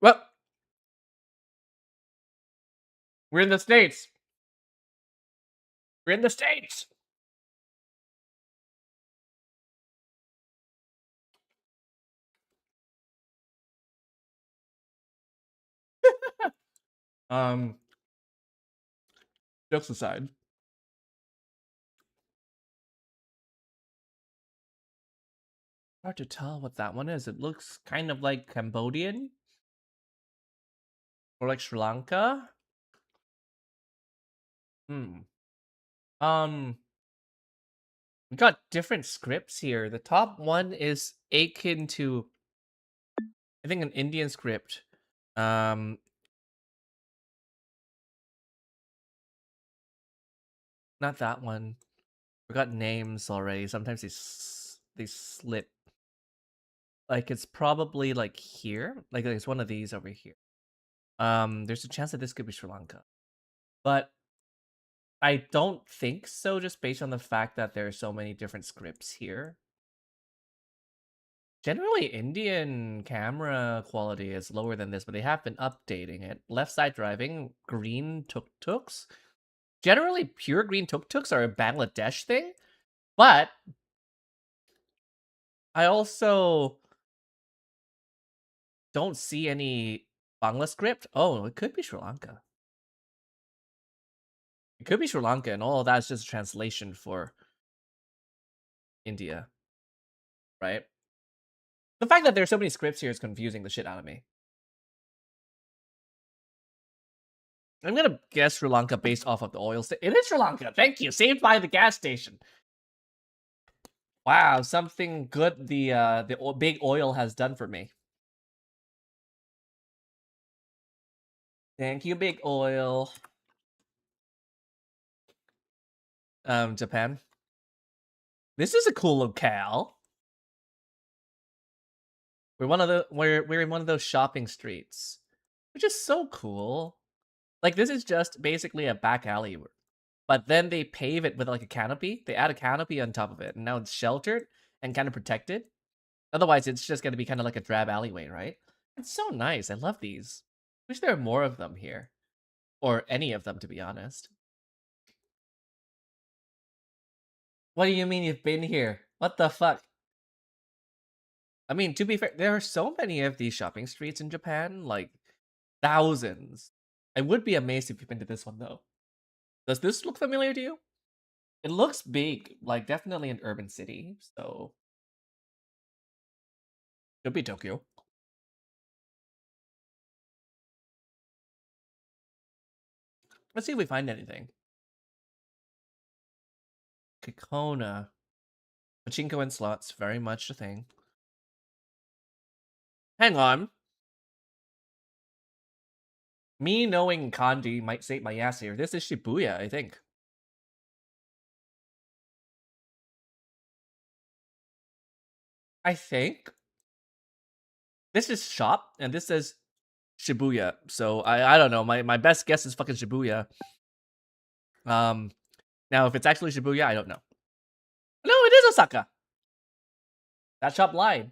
Well, we're in the States. We're in the States. Um, jokes aside. Hard to tell what that one is. It looks kind of like Cambodian. Or like Sri Lanka. Hmm. We got different scripts here. The top one is akin to, I think, an Indian script. Not that one. We got names already. Sometimes they slip. Like it's probably like here. Like it's one of these over here. There's a chance that this could be Sri Lanka, but I don't think so. Just based on the fact that there are so many different scripts here. Generally, Indian camera quality is lower than this, but they have been updating it. Left side driving, green tuk-tuks. Generally, pure green tuk-tuks are a Bangladesh thing, But I also don't see any Bangla script. Oh, it could be Sri Lanka. It could be Sri Lanka, and all of that's just a translation for India, right? The fact that there's so many scripts here is confusing the shit out of me. I'm gonna guess Sri Lanka based off of the oil. It is Sri Lanka. Thank you. Saved by the gas station. Wow, something good the big oil has done for me. Thank you, big oil. Japan. This is a cool locale. We're in one of those shopping streets, which is so cool. Like this is just basically a back alley, but then they pave it with like a canopy. They add a canopy on top of it, and now it's sheltered and kind of protected. Otherwise, it's just gonna be kind of like a drab alleyway, right? It's so nice. I love these. Wish there were more of them here, or any of them, to be honest. What do you mean you've been here? What the fuck? I mean, to be fair, there are so many of these shopping streets in Japan, like thousands. I would be amazed if you've been to this one though. Does this look familiar to you? It looks big, like definitely an urban city, so could be Tokyo. Let's see if we find anything. Kikona. Pachinko and slots, very much a thing. Hang on. Me knowing kanji might save my ass here. This is Shibuya, I think. I think. This is shop, and this says Shibuya. So I don't know. My best guess is fucking Shibuya. Now if it's actually Shibuya, I don't know. No, it is Osaka. That shop lied.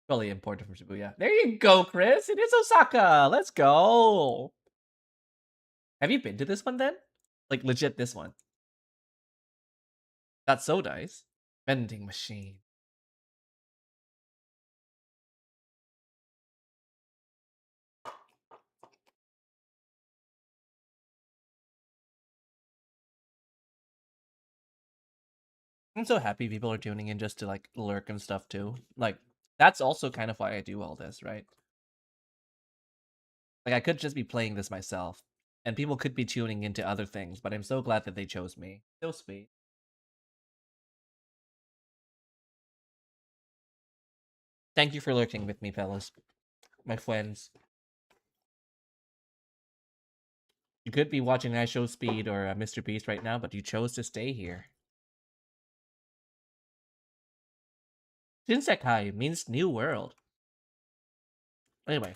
Probably imported from Shibuya. There you go, Chris. It is Osaka. Let's go. Have you been to this one then? Like legit this one. That's so nice. Vending machine. I'm so happy people are tuning in just to like lurk and stuff too. Like that's also kind of why I do all this, right? Like I could just be playing this myself, and people could be tuning into other things, but I'm so glad that they chose me. So sweet. Thank you for lurking with me, fellas. My friends. You could be watching I Show Speed or Mr. Beast right now, but you chose to stay here. Shinsekai means new world. Anyway.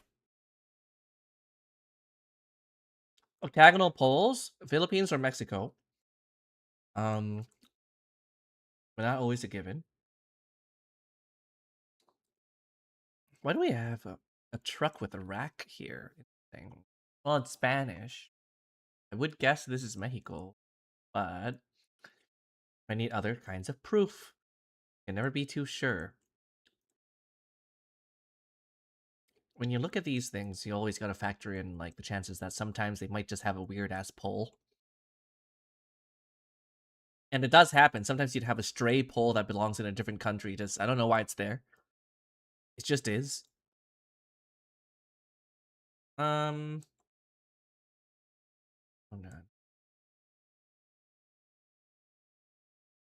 Octagonal poles, Philippines or Mexico. But not always a given. Why do we have a truck with a rack here? Well, it's Spanish. I would guess this is Mexico, but I need other kinds of proof. Can never be too sure. When you look at these things, you always got to factor in like the chances that sometimes they might just have a weird ass pole. And it does happen. Sometimes you'd have a stray pole that belongs in a different country. Just I don't know why it's there. It just is. Oh no.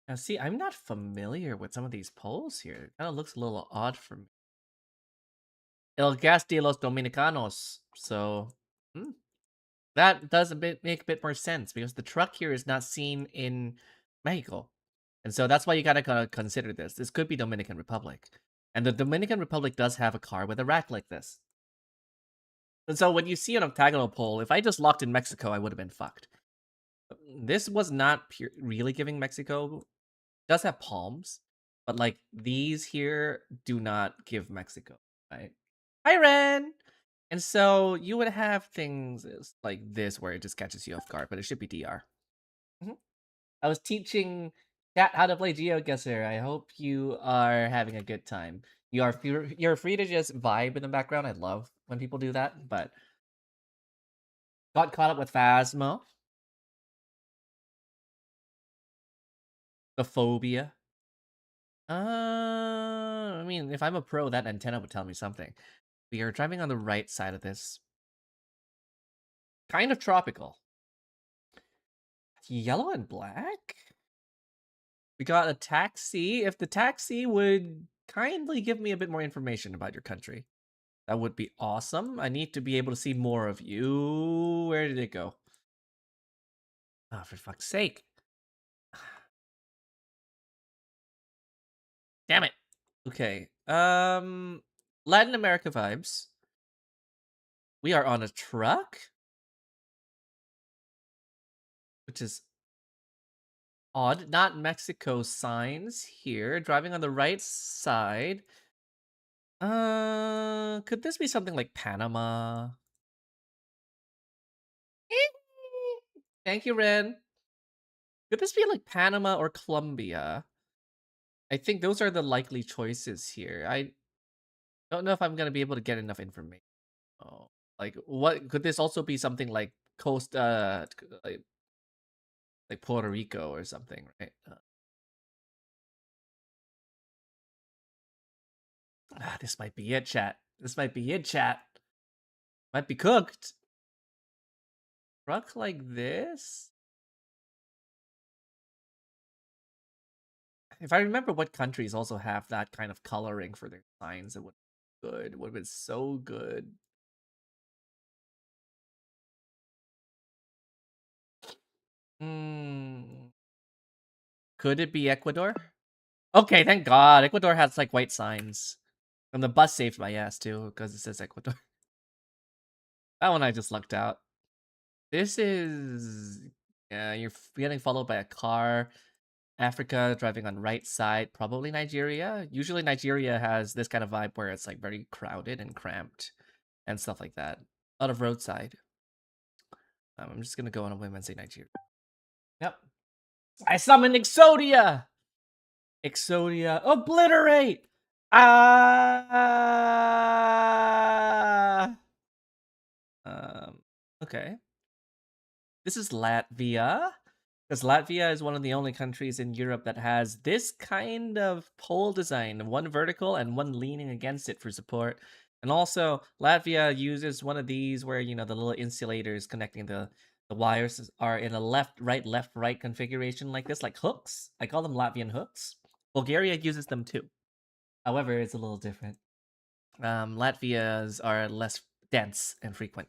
Now see, I'm not familiar with some of these poles here. It kind of looks a little odd for me. El Gas de los Dominicanos. So that does make a bit more sense because the truck here is not seen in Mexico. And so that's why you gotta consider this. This could be Dominican Republic. And the Dominican Republic does have a car with a rack like this. And so when you see an octagonal pole, if I just locked in Mexico, I would have been fucked. This was not really giving Mexico. It does have palms, but like these here do not give Mexico, right? Hi, Ren! And so you would have things like this where it just catches you off guard, but it should be DR. I was teaching Chat, how to play GeoGuessr. I hope you are having a good time. You're free to just vibe in the background. I love when people do that, but got caught up with Phasmo, the phobia. I mean, if I'm a pro, that antenna would tell me something. We are driving on the right side of this. Kind of tropical. Yellow and black? We got a taxi. If the taxi would kindly give me a bit more information about your country, that would be awesome. I need to be able to see more of you. Where did it go? Oh, for fuck's sake. Damn it. Okay. Latin America vibes. We are on a truck, which is odd. Not Mexico signs here. Driving on the right side. Could this be something like Panama? Thank you, Ren. Could this be like Panama or Colombia? I think those are the likely choices here. I don't know if I'm gonna be able to get enough information. Oh, like what could this also be something like coast like Puerto Rico or something, right? This might be it, chat. This might be it, chat. Might be cooked. Truck like this? If I remember what countries also have that kind of coloring for their signs, it would be good. It would have been so good. Hmm. Could it be Ecuador? Okay, thank God. Ecuador has like white signs. And the bus saved my ass too, because it says Ecuador. That one I just lucked out. This is yeah, you're getting followed by a car. Africa driving on right side, probably Nigeria. Usually Nigeria has this kind of vibe where it's like very crowded and cramped and stuff like that. A lot of roadside. I'm just gonna go on a whim and say Nigeria. Yep. I summoned Exodia! Exodia, obliterate! Ah! Okay. This is Latvia. Because Latvia is one of the only countries in Europe that has this kind of pole design, one vertical and one leaning against it for support. And also, Latvia uses one of these where, you know, the little insulators connecting the wires are in a left, right configuration like this, like hooks. I call them Latvian hooks. Bulgaria uses them too. However, it's a little different. Latvia's are less dense and frequent.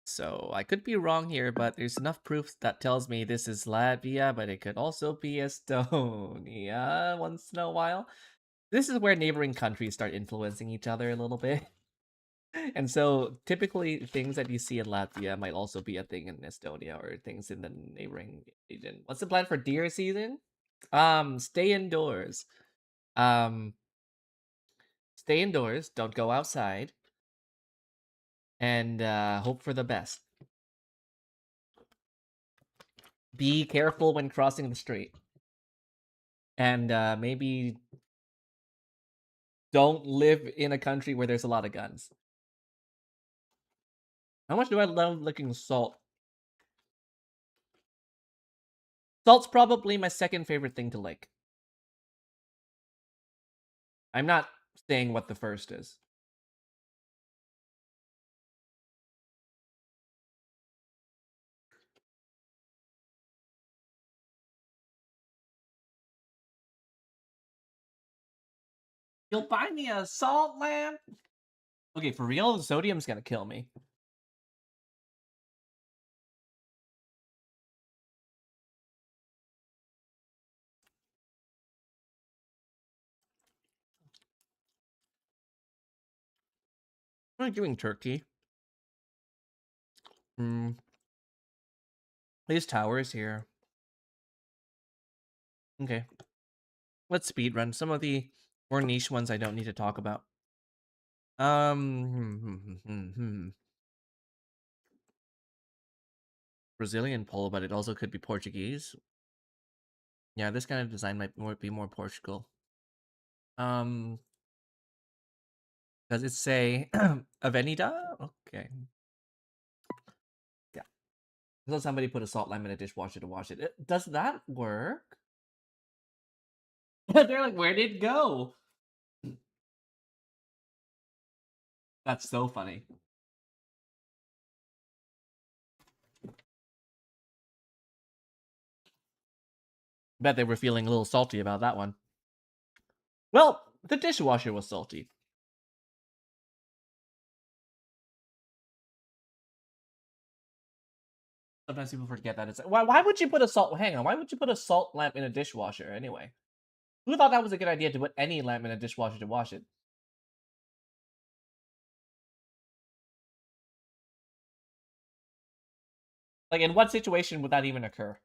So I could be wrong here, but there's enough proof that tells me this is Latvia, but it could also be Estonia once in a while. This is where neighboring countries start influencing each other a little bit. And so typically things that you see in Latvia might also be a thing in Estonia or things in the neighboring region. What's the plan for deer season? Stay indoors. Um, stay indoors, don't go outside, and hope for the best. Be careful when crossing the street. And maybe don't live in a country where there's a lot of guns. How much do I love licking salt? Salt's probably my second favorite thing to lick. I'm not saying what the first is. You'll buy me a salt lamp? Okay, for real, sodium's gonna kill me. I'm doing turkey. These towers here. Okay. Let's speed run. Some of the more niche ones I don't need to talk about. Brazilian pole, but it also could be Portuguese. Yeah, this kind of design might be more Portugal. Does it say Avenida? Okay. Yeah. So somebody put a salt lime in a dishwasher to wash it. Does that work? They're like, where did it go? That's so funny. Bet they were feeling a little salty about that one. Well, the dishwasher was salty. Sometimes people forget that it's why would you put a salt? Hang on, why would you put a salt lamp in a dishwasher anyway? Who thought that was a good idea to put any lamp in a dishwasher to wash it? Like, in what situation would that even occur?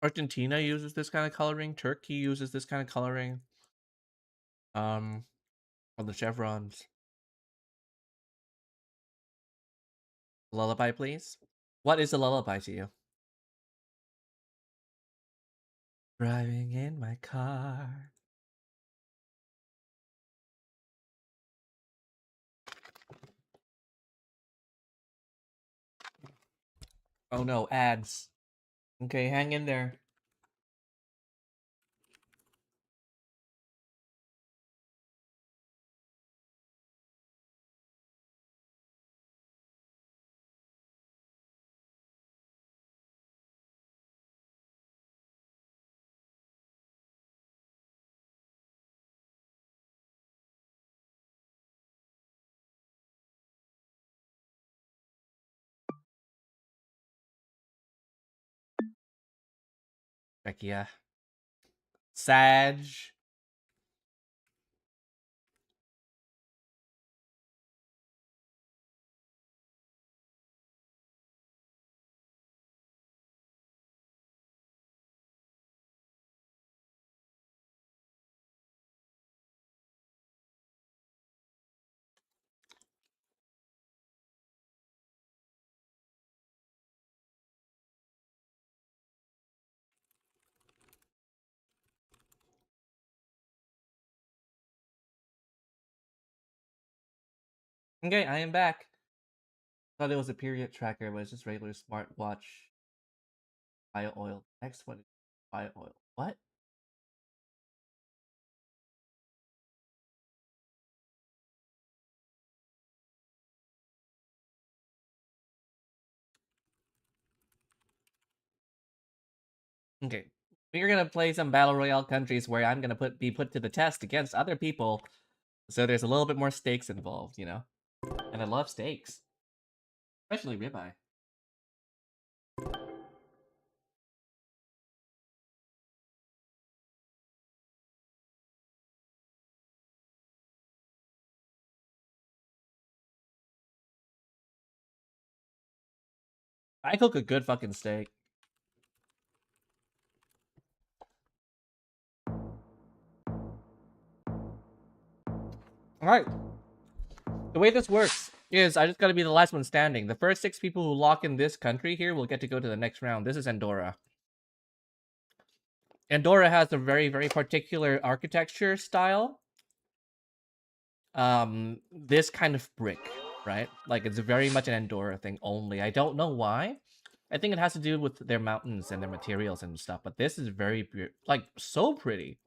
Argentina uses this kind of coloring. Turkey uses this kind of coloring. On the chevrons. Lullaby, please. What is a lullaby to you? Driving in my car. Oh no, ads. Okay, hang in there. Heck yeah. Sag. Okay, I am back. Thought it was a period tracker, but it's just regular smartwatch. Bio oil. Next one is bio oil. What? Okay. We're gonna play some battle royale countries where I'm gonna be put to the test against other people. So there's a little bit more stakes involved, you know? And I love steaks. Especially ribeye. I cook a good fucking steak. Alright. The way this works is I just gotta be the last one standing. The first 6 people who lock in this country here will get to go to the next round. This is Andorra. Andorra has a very, very particular architecture style. This kind of brick, right? Like, it's very much an Andorra thing only. I don't know why. I think it has to do with their mountains and their materials and stuff, but this is very, like, so pretty.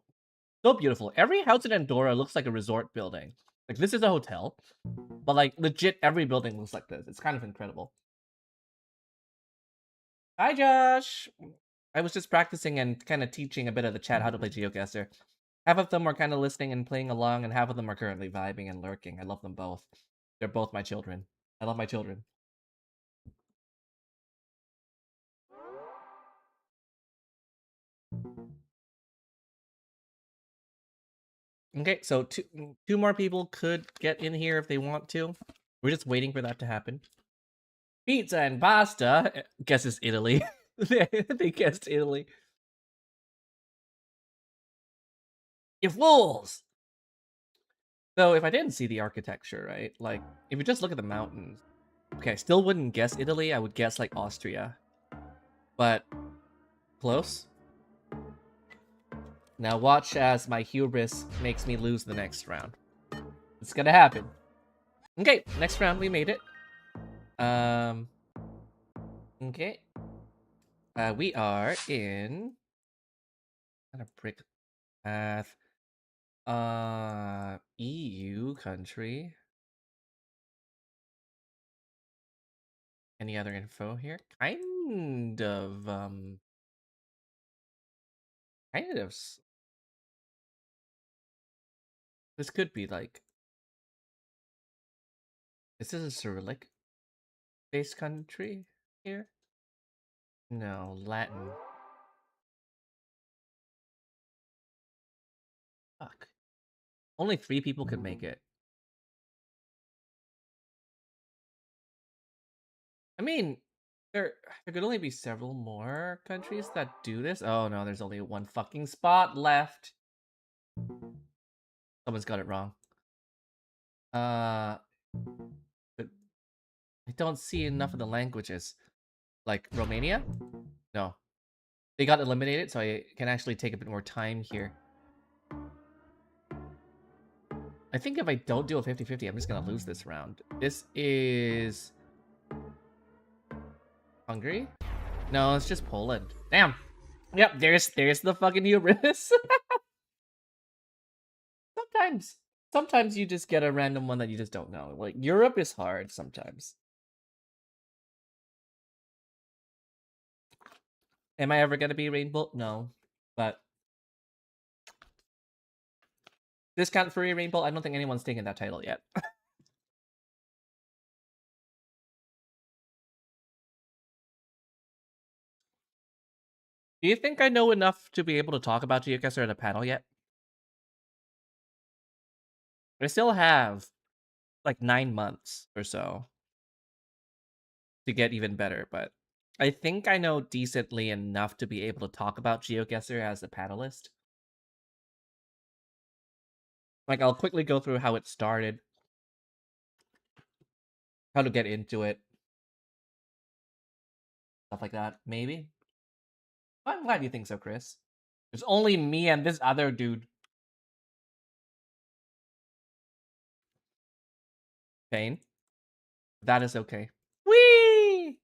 So beautiful. Every house in Andorra looks like a resort building. Like, this is a hotel, but, like, legit every building looks like this. It's kind of incredible. Hi, Josh! I was just practicing and kind of teaching a bit of the chat how to play GeoGuessr. Half of them are kind of listening and playing along, and half of them are currently vibing and lurking. I love them both. They're both my children. I love my children. Okay, so two more people could get in here if they want to. We're just waiting for that to happen. Pizza and pasta. Guess it's Italy. They guessed Italy. You fools! So if I didn't see the architecture, right? Like, if you just look at the mountains, okay, I still wouldn't guess Italy. I would guess like Austria, but close. Now watch as my hubris makes me lose the next round. It's gonna happen. Okay, next round we made it. Okay. We are in kind of brick path. EU country. Any other info here? Kind of. This could be like. Is this a Cyrillic-based country here? No, Latin. Fuck. Only 3 people could make it. I mean, there could only be several more countries that do this. Oh no, there's only 1 fucking spot left. Someone's got it wrong. But I don't see enough of the languages. Like Romania? No. They got eliminated, so I can actually take a bit more time here. I think if I don't do a 50-50, I'm just gonna lose this round. This is Hungary? No, it's just Poland. Damn. Yep, there's the fucking hubris. Sometimes you just get a random one that you just don't know. Like Europe is hard sometimes. Am I ever gonna be Rainbow? No, but discount for a Rainbow. I don't think anyone's taken that title yet. Do you think I know enough to be able to talk about GeoGuessr at a panel yet? I still have like 9 months or so to get even better, but I think I know decently enough to be able to talk about GeoGuessr as a panelist. Like, I'll quickly go through how it started, how to get into it, stuff like that, maybe? I'm glad you think so, Chris. There's only me and this other dude. Pain. That is okay. Whee!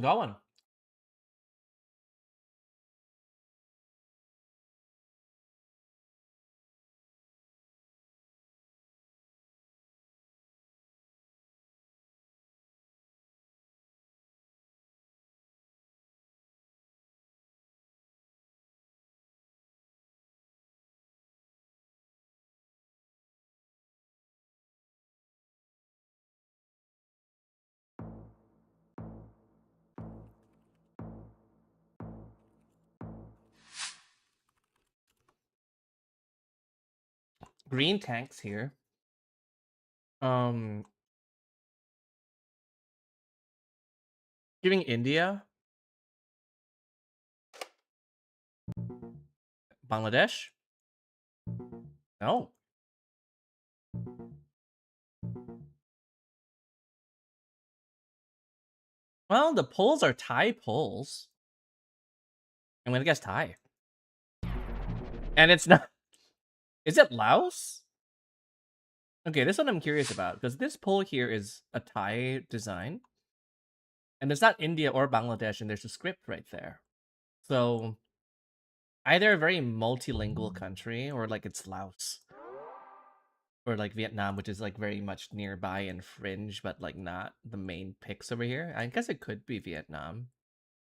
Got one. Green tanks here. Giving India. Bangladesh? No. Well, the polls are Thai polls. I'm gonna guess Thai. And it's not. Is it Laos? Okay, this one I'm curious about, because this poll here is a Thai design. And it's not India or Bangladesh, and there's a script right there. So, either a very multilingual country, or like it's Laos. Or like Vietnam, which is like very much nearby and fringe, but like not the main picks over here. I guess it could be Vietnam.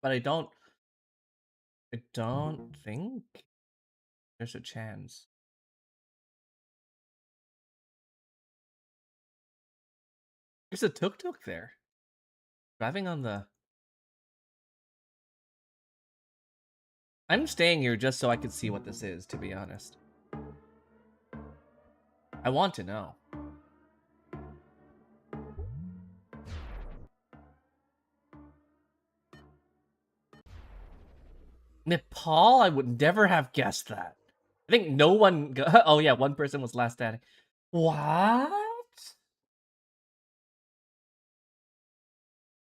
But I don't think there's a chance. There's a tuk-tuk there. Driving on the... I'm staying here just so I can see what this is, to be honest. I want to know. Nepal? I would never have guessed that. I think no one... Oh yeah, one person was last standing. What?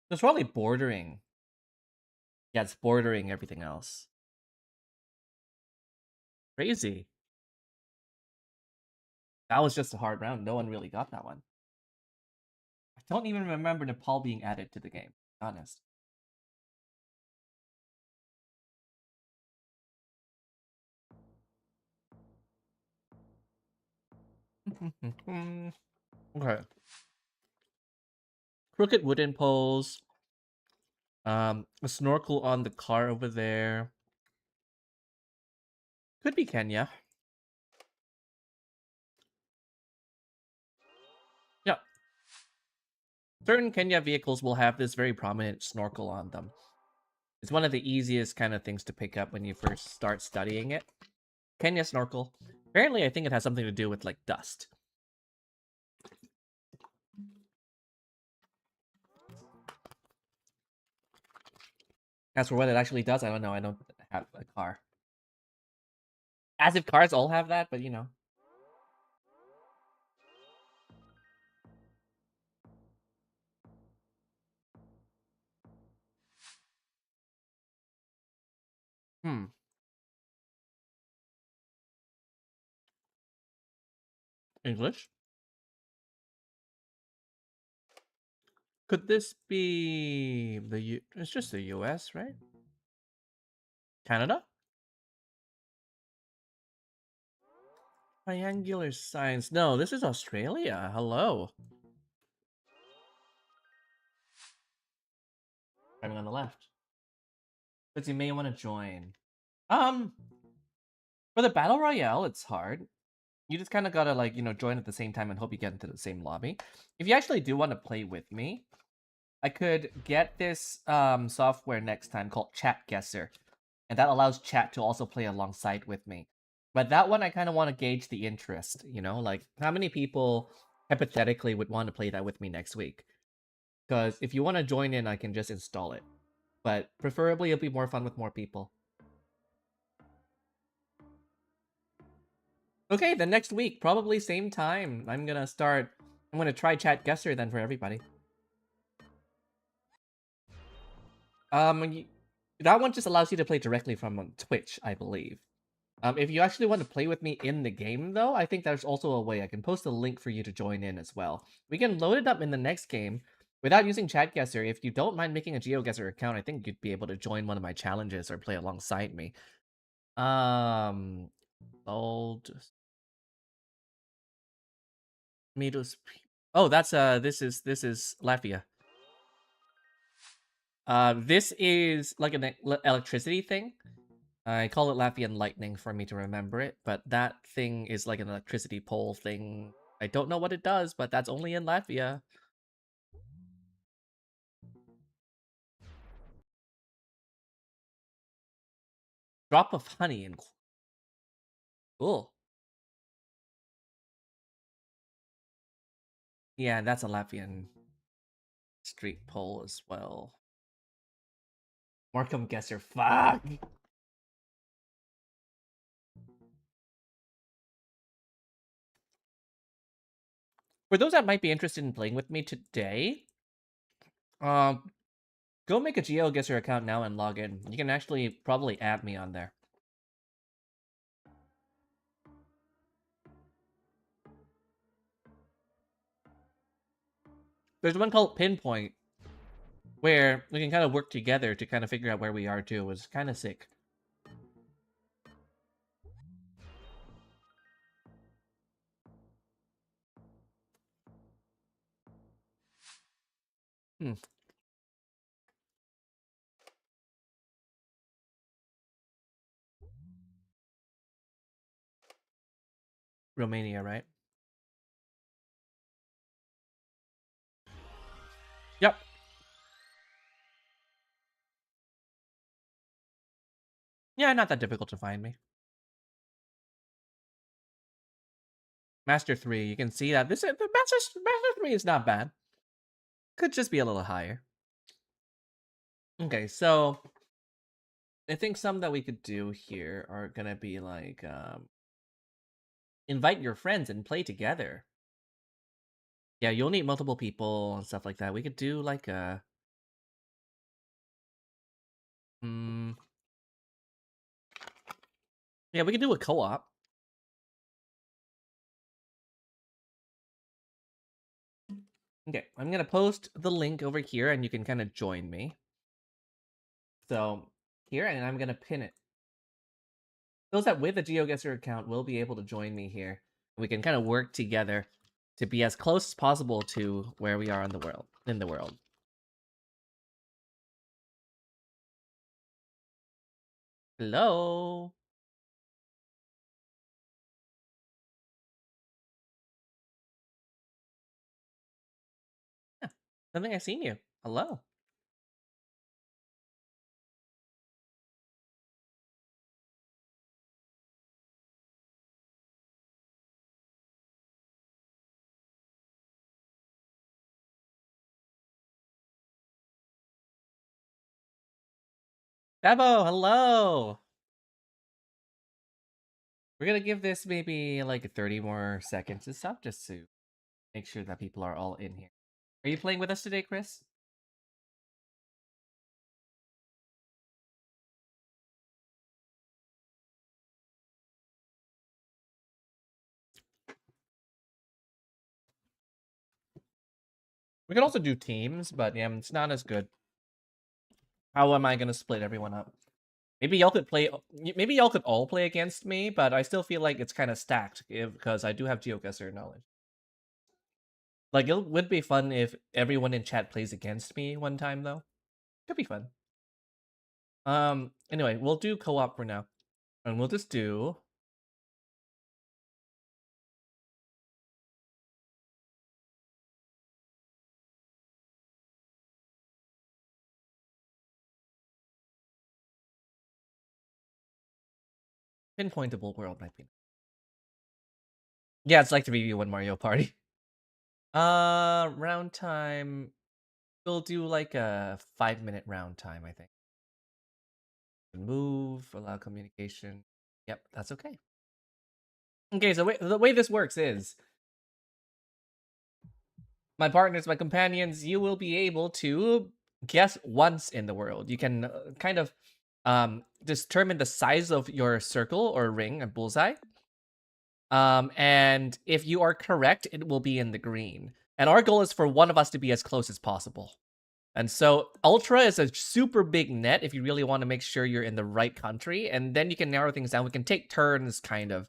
It's probably bordering. Yeah, it's bordering everything else. Crazy. That was just a hard round. No one really got that one. I don't even remember Nepal being added to the game, to be honest. Okay. Crooked wooden poles. A snorkel on the car over there. Could be Kenya. Yeah. Certain Kenya vehicles will have this very prominent snorkel on them. It's one of the easiest kind of things to pick up when you first start studying it. Kenya snorkel. Apparently, I think it has something to do with, like, dust. As for what it actually does, I don't know. I don't have a car. As if cars all have that, but you know. Hmm. English? Could this be the It's just the US, right? Canada? Triangular signs. No, this is Australia. Hello. Driving on the left. But you may want to join. Um, for the battle royale, it's hard. You just kind of gotta, like, join at the same time and hope you get into the same lobby. If you actually do want to play with me, I could get this software next time called GEOGUESSR, and that allows chat to also play alongside with me. But that one, I kind of want to gauge the interest, like how many people hypothetically would want to play that with me next week. Because if you want to join in, I can just install it. But preferably, it'll be more fun with more people. Okay, then next week, probably same time, I'm gonna try GEOGUESSR then for everybody. That one just allows you to play directly from Twitch, I believe. If you actually want to play with me in the game, though, I think there's also a way. I can post a link for you to join in as well. We can load it up in the next game without using GEOGUESSR. If you don't mind making a GeoGuessr account, I think you'd be able to join one of my challenges or play alongside me. Old Midos. Oh, that's this is Latvia. This is like an electricity thing. I call it Latvian lightning for me to remember it, but that thing is like an electricity pole thing. I don't know what it does, but that's only in Latvia. Drop of honey and cool. Yeah, that's a Latvian street pole as well. Markham Guesser, fuck. For those that might be interested in playing with me today, go make a GeoGuessr account now and log in. You can actually probably add me on there. There's one called Pinpoint, where we can kind of work together to kind of figure out where we are too. It was kind of sick. Hmm. Romania, right? Yep. Yeah, not that difficult to find me. Master 3, you can see that the Master 3 is not bad. Could just be a little higher. Okay, so I think some that we could do here are gonna be like invite your friends and play together. Yeah, you'll need multiple people and stuff like that. We could do like a mm, yeah, we could do a co-op. Okay, I'm gonna post the link over here and you can kind of join me. So here, and I'm gonna pin it. Those that with a GeoGuessr account will be able to join me here. We can kind of work together to be as close as possible to where we are in the world. Hello. Yeah, I think I've seen you. Hello. Dabo, hello. We're gonna give this maybe like 30 more seconds to stop just to make sure that people are all in here. Are you playing with us today, Chris? We could also do teams, but yeah, it's not as good. How am I gonna split everyone up? Maybe y'all could play. Maybe y'all could all play against me, but I still feel like it's kind of stacked because I do have GeoGuessr knowledge. Like it would be fun if everyone in chat plays against me one time, though. Could be fun. Anyway, we'll do co-op for now, and we'll just do. Pinpointable world might be. Yeah, it's like to review one Mario Party. Round time. We'll do like a 5-minute round time, I think. Move, allow communication. Yep, that's okay. Okay, so the way this works is my partners, my companions, you will be able to guess once in the world. You can kind of determine the size of your circle or ring, a bullseye. And if you are correct, it will be in the green. And our goal is for one of us to be as close as possible. And so Ultra is a super big net if you really want to make sure you're in the right country. And then you can narrow things down. We can take turns, kind of.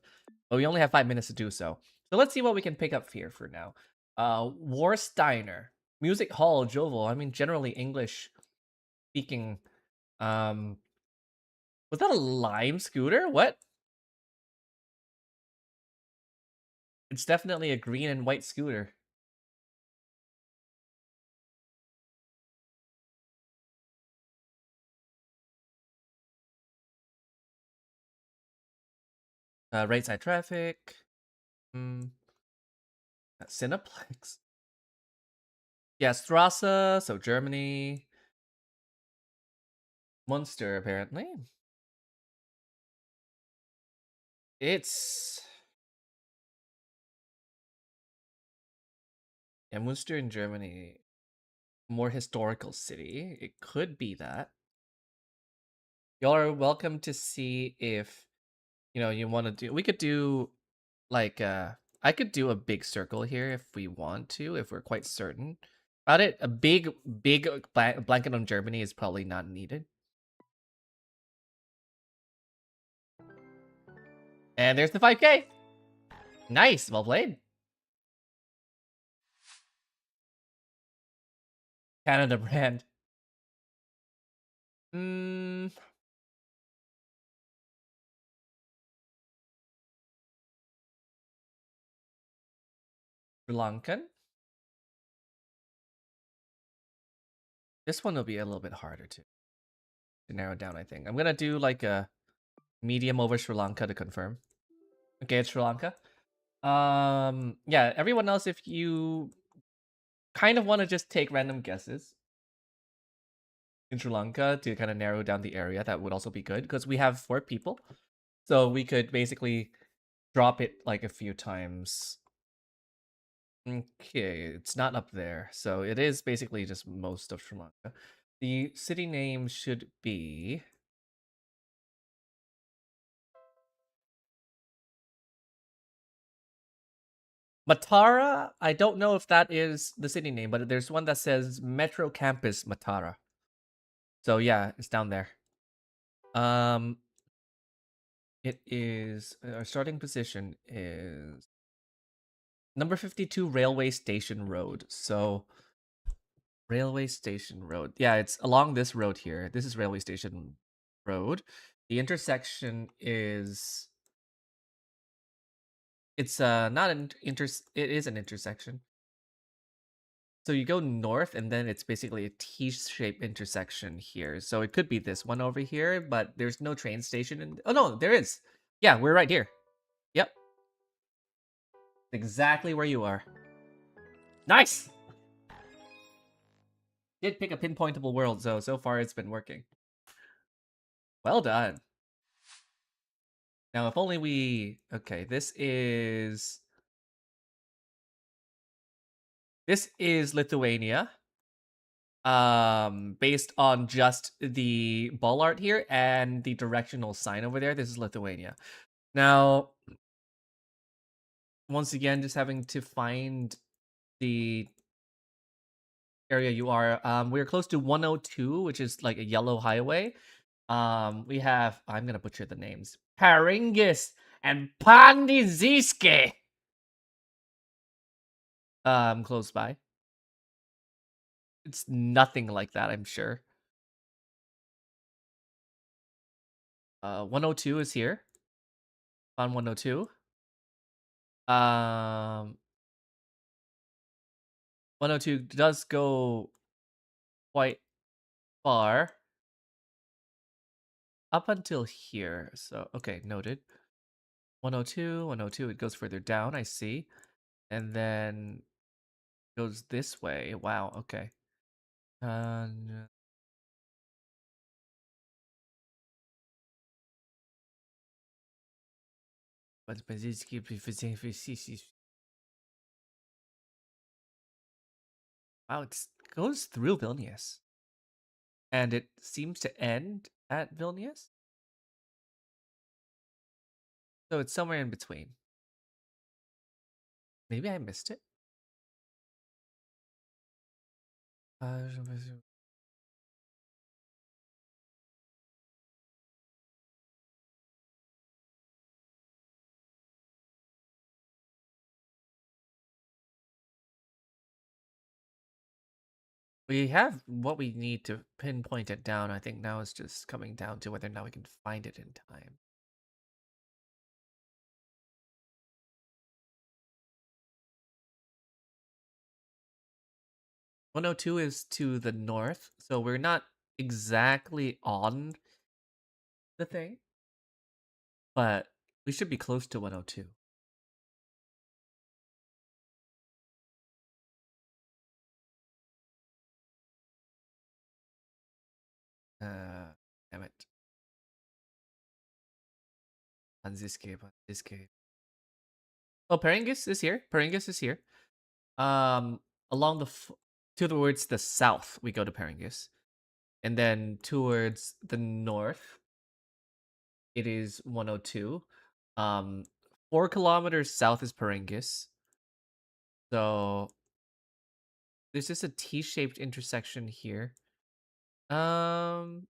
But we only have 5 minutes to do so. So let's see what we can pick up here for now. Warsteiner. Music Hall, Jovel. I mean, generally English speaking. Was that a Lime scooter? What? It's definitely a green and white scooter. Right side traffic. Cineplex. Yeah, Strasse, so Germany. Munster, apparently. It's yeah, Munster in Germany. More historical city. It could be that. Y'all are welcome to see if you want to do. We could do like I could do a big circle here if we want to, if we're quite certain about it. A big blanket on Germany is probably not needed. And there's the 5K. Nice, well played. Canada brand. Hmm. Sri Lankan. This one will be a little bit harder to narrow down, I think. I'm gonna do like a medium over Sri Lanka to confirm. Okay, it's Sri Lanka. Yeah, everyone else, if you kind of want to just take random guesses, in Sri Lanka to kind of narrow down the area, that would also be good because we have 4 people. So we could basically drop it like a few times. Okay, it's not up there. So it is basically just most of Sri Lanka. The city name should be Matara. I don't know if that is the city name, but there's one that says Metro Campus Matara. So yeah, it's down there. Um, it is our starting position is number 52 Railway Station Road. So Railway Station Road. Yeah, it's along this road here. This is Railway Station Road. The intersection is it's not an it is an intersection. So you go north and then it's basically a T-shaped intersection here. So it could be this one over here, but there's no train station in Oh no, there is. Yeah, we're right here. Yep. Exactly where you are. Nice. Did pick a pinpointable world, so far it's been working. Well done. Now if only we okay, this is Lithuania. Based on just the ball art here and the directional sign over there, this is Lithuania. Now, once again, just having to find the area you are. We're close to 102, which is like a yellow highway. We have I'm gonna butcher the names. Paringis and Pandiziske. Close by. It's nothing like that, I'm sure. 102 is here. On 102. 102 does go quite far up until here. So, okay, noted. 102, 102, it goes further down, I see. And then goes this way. Wow, okay. Wow, it goes through Vilnius. And it seems to end at Vilnius. So it's somewhere in between. Maybe I missed it. We have what we need to pinpoint it down. I think now it's just coming down to whether or not we can find it in time. One oh two is to the north, so we're not exactly on the thing, but we should be close to 102. Damn it. Panziske. Oh, Perengis is here. Perengis is here. Um, along towards the south, we go to Perengis. And then towards the north, it is 102. 4 kilometers south is Perengis. So there's just a T-shaped intersection here. Um,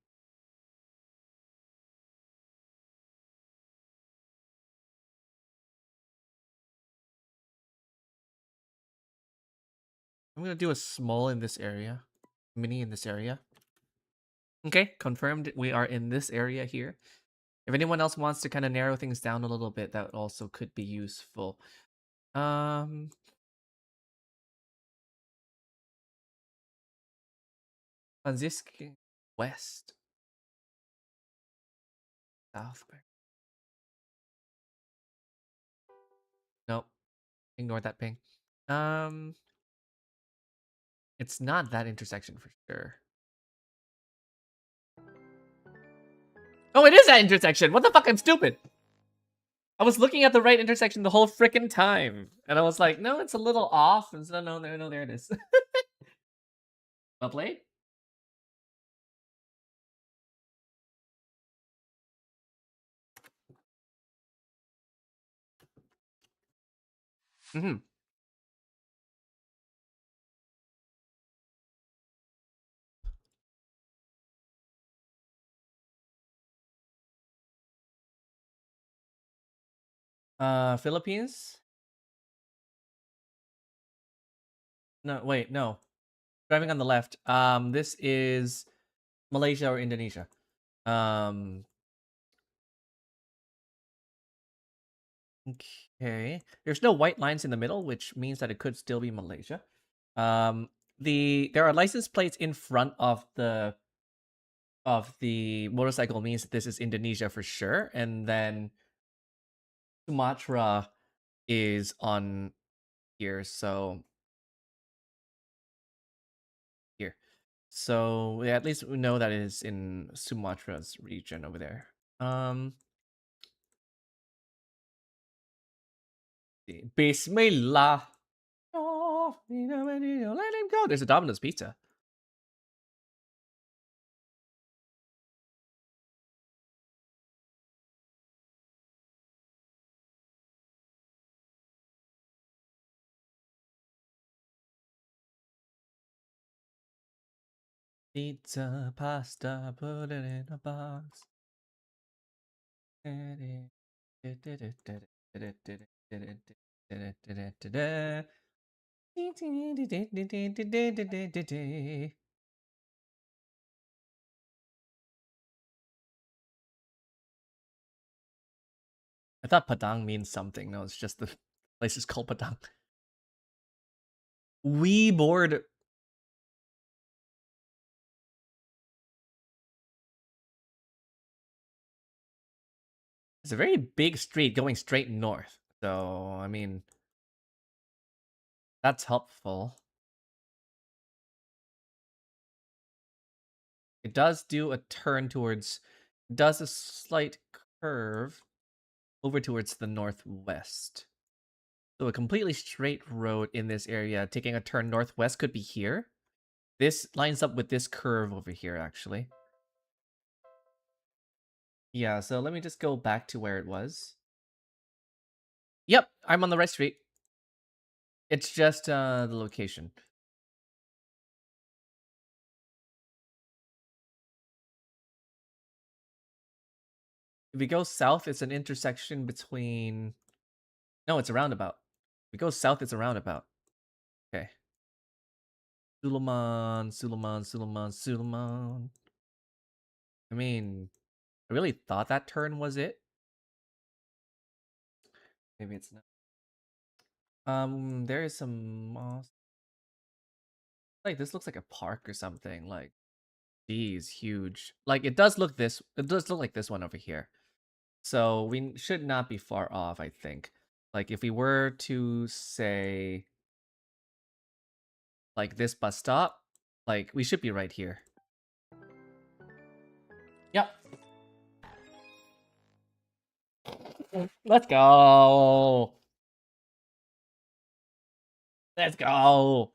I'm gonna do a small in this area, mini in this area. Okay, confirmed. We are in this area here. If anyone else wants to kind of narrow things down a little bit, that also could be useful. Um, Franzisk West, South. Nope, ignore that ping. Um, it's not that intersection for sure. Oh, it is that intersection. What the fuck? I'm stupid. I was looking at the right intersection the whole freaking time. And I was like, no, it's a little off. And so, no, there it is. Well played. Mm-hmm. Philippines? No, wait, no. Driving on the left. This is Malaysia or Indonesia. Um, okay. There's no white lines in the middle, which means that it could still be Malaysia. Um, there are license plates in front of the motorcycle means that this is Indonesia for sure, and then Sumatra is on here, so here. So yeah, at least we know that it is in Sumatra's region over there. Bismillah. Oh, let him go. There's a Domino's pizza. Pizza, pasta, put it in a box. I thought Padang means something. No, it's just the place is called Padang. We board. It's a very big street going straight north. So, I mean, that's helpful. It does do a turn towards, does a slight curve over towards the northwest. So a completely straight road in this area, taking a turn northwest could be here. This lines up with this curve over here, actually. Yeah, so let me just go back to where it was. Yep, I'm on the right street. It's just the location. If we go south, it's an intersection between... No, it's a roundabout. If we go south, it's a roundabout. Okay. Suleiman, Suleiman, Suleiman, Suleiman. I mean, I really thought that turn was it. Maybe it's not. There is some moss. Like, this looks like a park or something. Like, geez, huge. Like, it does look like this one over here. So we should not be far off, I think. Like, if we were to say, like, this bus stop, like, we should be right here. Yep. Let's go. Let's go.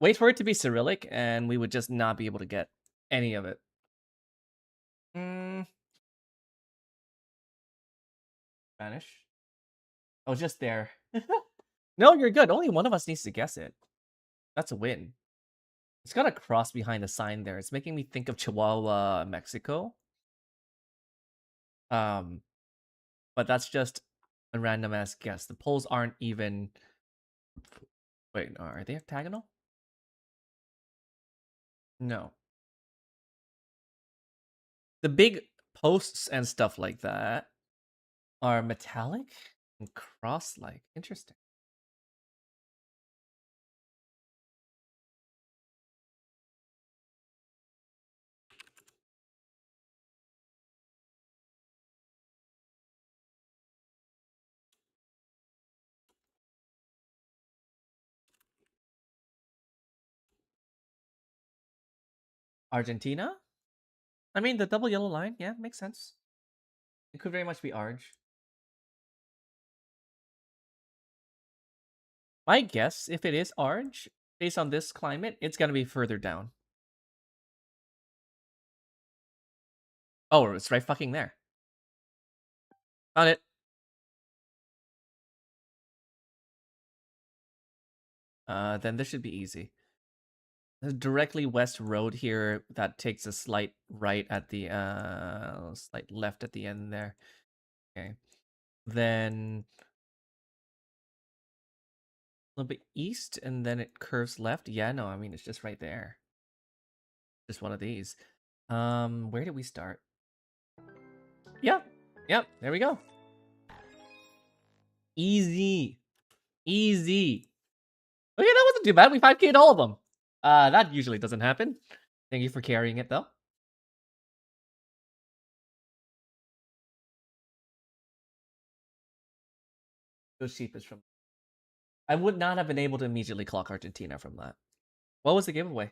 Wait for it to be Cyrillic, and we would just not be able to get any of it. Spanish. Oh, just there. No, you're good. Only one of us needs to guess it. That's a win. It's got a cross behind the sign there. It's making me think of Chihuahua, Mexico. But that's just a random ass guess. The poles aren't even. Wait, are they octagonal? No. The big posts and stuff like that are metallic and cross-like. Interesting. Argentina? I mean, the double yellow line, yeah, makes sense. It could very much be Arge. My guess, if it is Arge, based on this climate, it's gonna be further down. Oh, it's right fucking there. Found it. Then this should be easy. There's directly west road here that takes a slight right at the slight left at the end there. Okay. Then a little bit east and then it curves left. Yeah, no, I mean it's just right there. Just one of these. Where did we start? Yep. Yep, there we go. Easy. Easy. Okay, that wasn't too bad. We 5K'd all of them. That usually doesn't happen. Thank you for carrying it though. Those cheapest from. I would not have been able to immediately clock Argentina from that. What was the giveaway?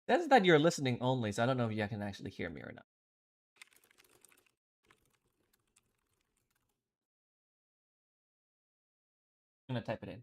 That's that you're listening only, so I don't know if you can actually hear me or not. I'm gonna type it in.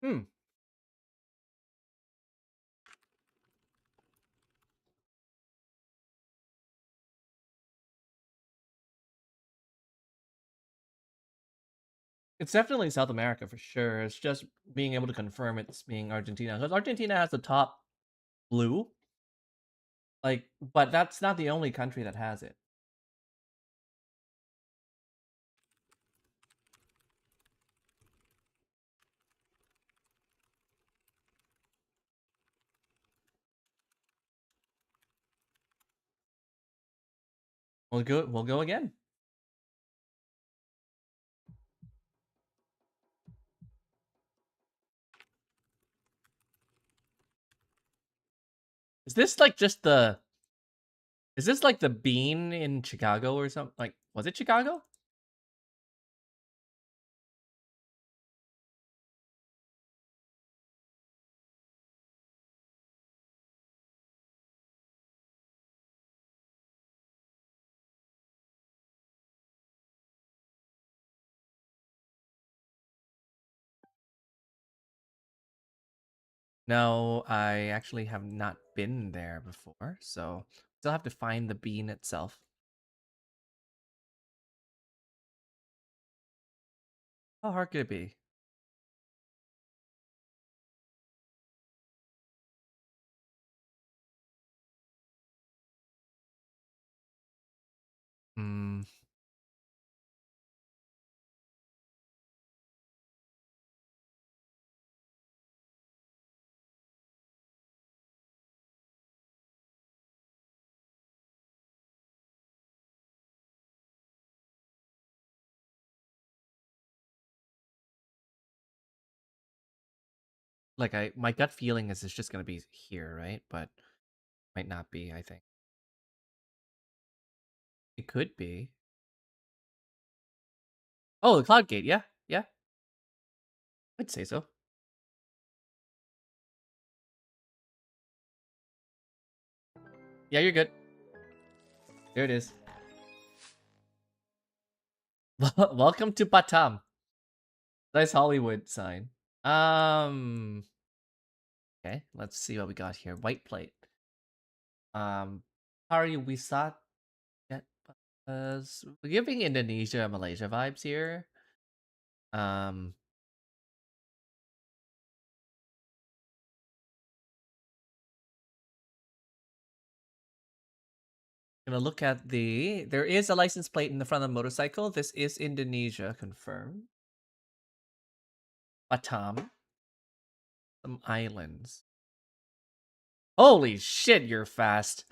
Hmm. It's definitely South America for sure. It's just being able to confirm it's being Argentina. Because Argentina has the top blue. Like, but that's not the only country that has it. We'll go again. Is this like just the is this like the bean in Chicago or something? Like, was it Chicago? No, I actually have not been there before, so still have to find the bean itself. How hard could it be? Hmm. Like my gut feeling is it's just gonna be here, right? But might not be, I think. It could be. Oh, the Cloud Gate, yeah, yeah. I'd say so. Yeah, you're good. There it is. Welcome to Batam. Nice Hollywood sign. Okay, let's see what we got here. White plate. Hari Wisat. We're giving Indonesia, Malaysia vibes here. Um, gonna look at the. There is a license plate in the front of the motorcycle. This is Indonesia, confirmed. Batam. Some islands. Holy shit, you're fast.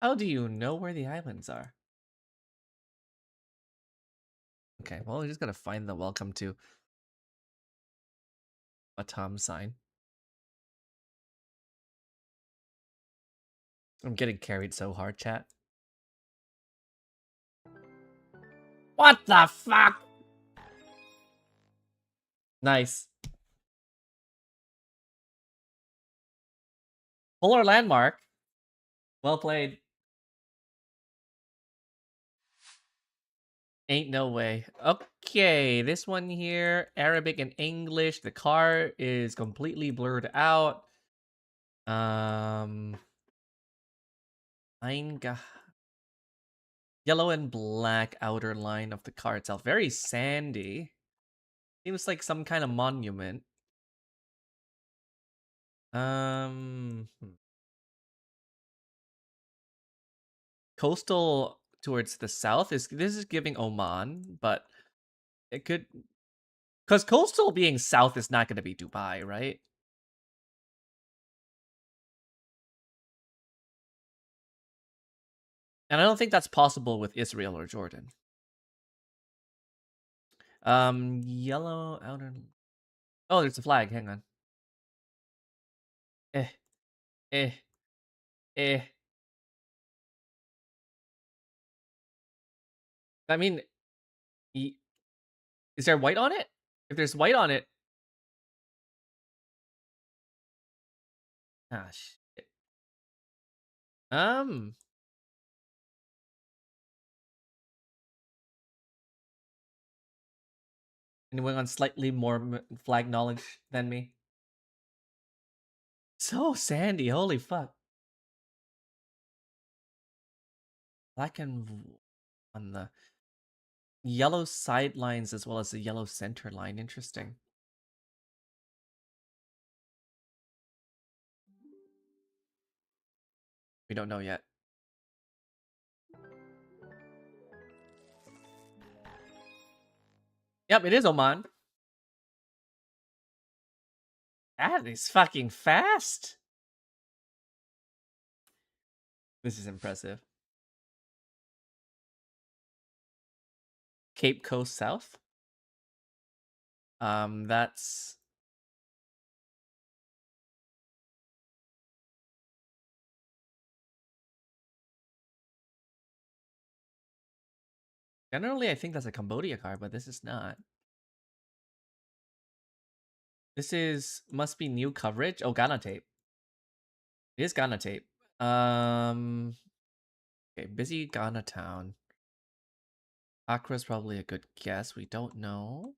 How do you know where the islands are? Okay, well, we just gotta find the welcome to Batam sign. I'm getting carried so hard, chat. What the fuck? Nice. Polar landmark. Well played. Ain't no way. Okay, this one here, Arabic and English. The car is completely blurred out. Einga. Yellow and black outer line of the car itself. Very sandy. Seems like some kind of monument. Hmm. Coastal towards the south is this is giving Oman, but it could because coastal being south is not going to be Dubai, right? And I don't think that's possible with Israel or Jordan. Yellow outer. Oh, there's a flag. Hang on. Eh, eh, eh. I mean, is there white on it? If there's white on it, ah, shit. Anyone on slightly more flag knowledge than me? So sandy. Holy fuck. Black and on the yellow sidelines as well as the yellow center line. Interesting. We don't know yet. Yep, it is Oman. That is fucking fast. This is impressive. Cape Coast South. That's generally I think that's a Cambodia card, but this is not. This is must be new coverage. Oh, Ghana tape. It is Ghana tape. Okay, busy Ghana town. Accra's probably a good guess. We don't know.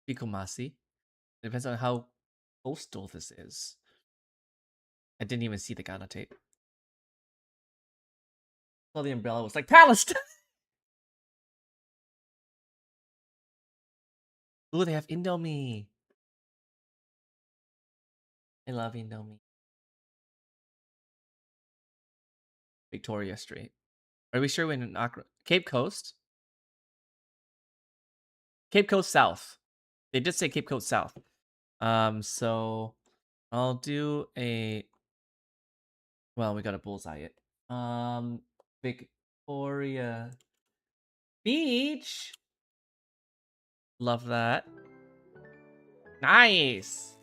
Kumasi. Depends on how coastal this is. I didn't even see the Ghana tape. Well, the umbrella was like Palestine. Ooh, they have Indomie. I love Indomie. Victoria Street. Are we sure we're in Accra? Cape Coast? Cape Coast South. They did say Cape Coast South. So I'll do a. Well, we gotta bullseye it. Victoria Beach. Love that. Nice.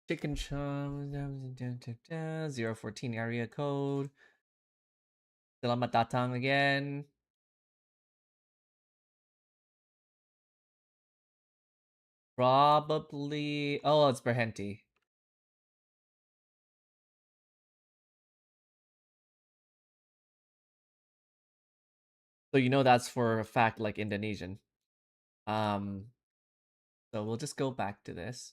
Chicken chum 014 area code. Selamat datang again. Probably. Oh, it's Berhenti. So you know that's for a fact like Indonesian. So we'll just go back to this.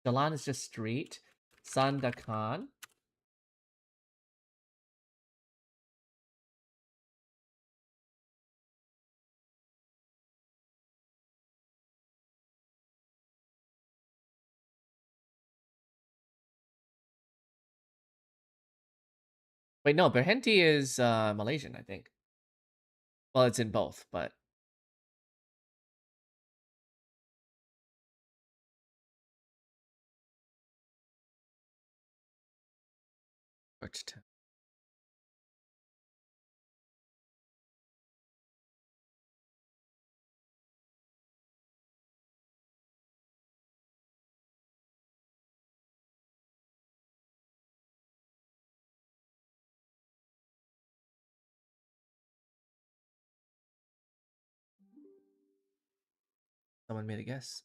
Jalan is just street. Sandakan. Wait, no, Berhenti is Malaysian, I think. Well, it's in both, but Georgetown. Someone made a guess.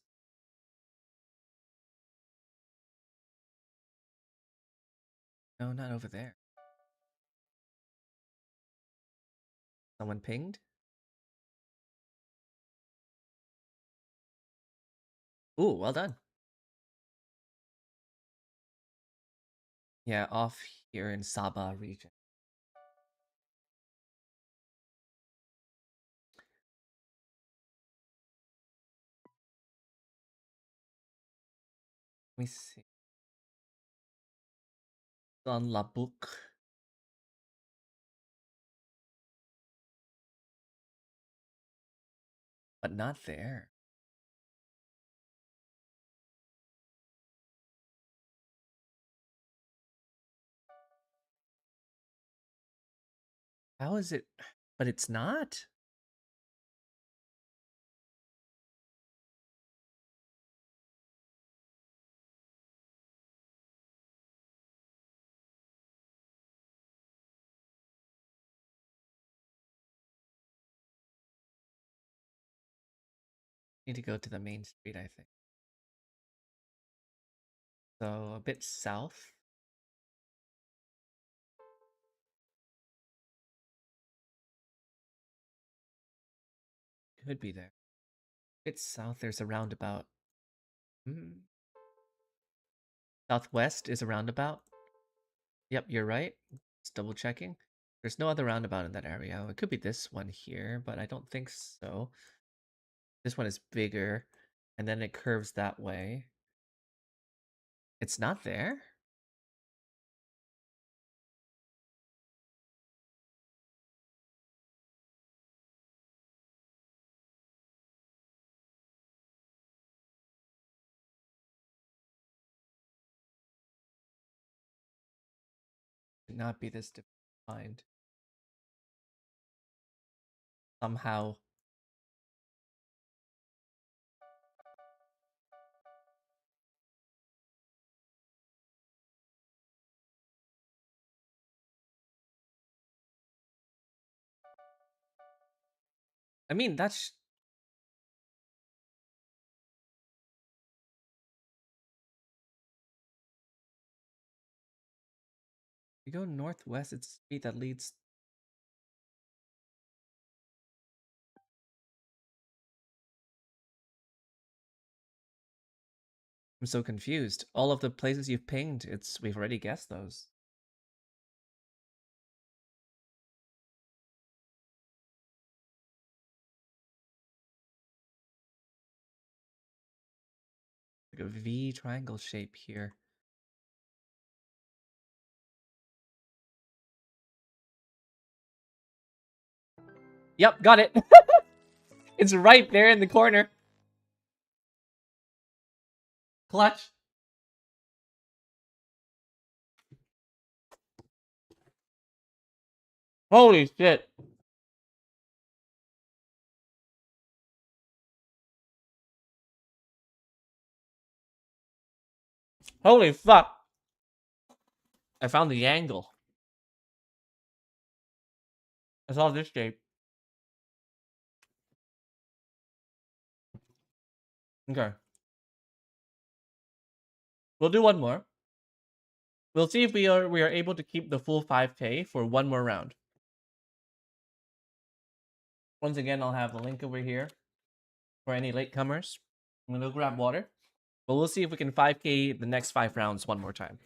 No, not over there. Someone pinged? Ooh, well done. Yeah, off here in Sabah region. Let me see. It's on Labuk. But not there. How is it? But it's not? Need to go to the main street, I think. So a bit south. Could be there. A bit south, there's a roundabout. Hmm. Southwest is a roundabout. Yep, you're right. Just double checking. There's no other roundabout in that area. It could be this one here, but I don't think so. This one is bigger, and then it curves that way. It's not there? Could not be this defined. Somehow. I mean, that's... You go northwest, it's a street that leads... I'm so confused. All of the places you've pinged, we've already guessed those. Like a V triangle shape here. Yep, got it. It's right there in the corner. Clutch. Holy shit. Holy fuck. I found the angle. I saw this shape. Okay. We'll do one more. We'll see if we are able to keep the full 5K for one more round. Once again, I'll have the link over here for any latecomers. I'm gonna go grab water. But we'll see if we can 5K the next 5 rounds one more time.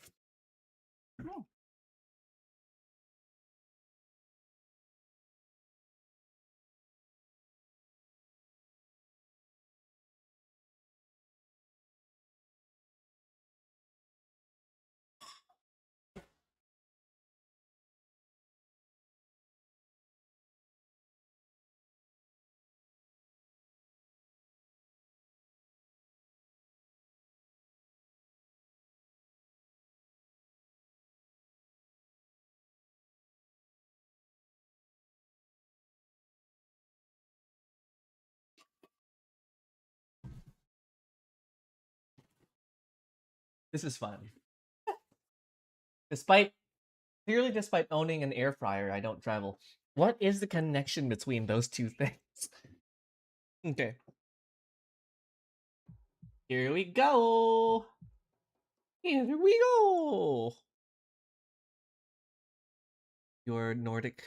This is fun. Clearly, despite owning an air fryer, I don't travel. What is the connection between those two things? Okay, here we go. Here we go. Your Nordic.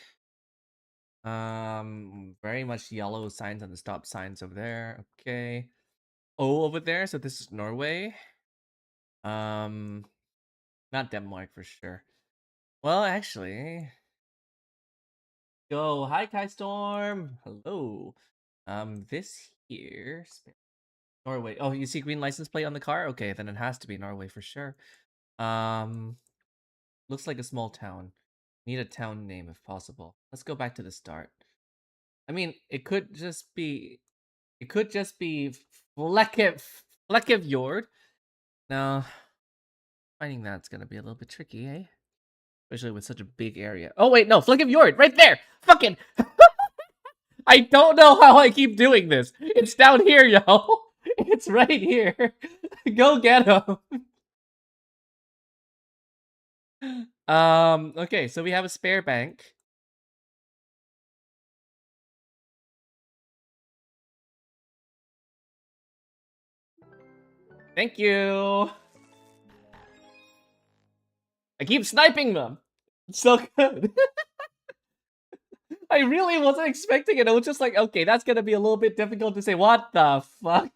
Very much yellow signs on the stop signs over there. Okay. O over there, so this is Norway. Um, not Denmark for sure. Well, actually, go. Hi, Kai Storm. Hello. This here, Norway. Oh, you see green license plate on the car? Okay, then it has to be Norway for sure. Um, looks like a small town. Need a town name if possible. Let's go back to the start. I mean, it could just be Flekkefjord. No, finding that's gonna be a little bit tricky, eh? Especially with such a big area. Oh wait, no, Flekkefjord, right there. Fucking, I don't know how I keep doing this. It's down here, yo. It's right here. Go get him. Okay, so we have a spare bank. Thank you. I keep sniping them. It's so good. I really wasn't expecting it. I was just like, okay, that's gonna be a little bit difficult to say. What the fuck?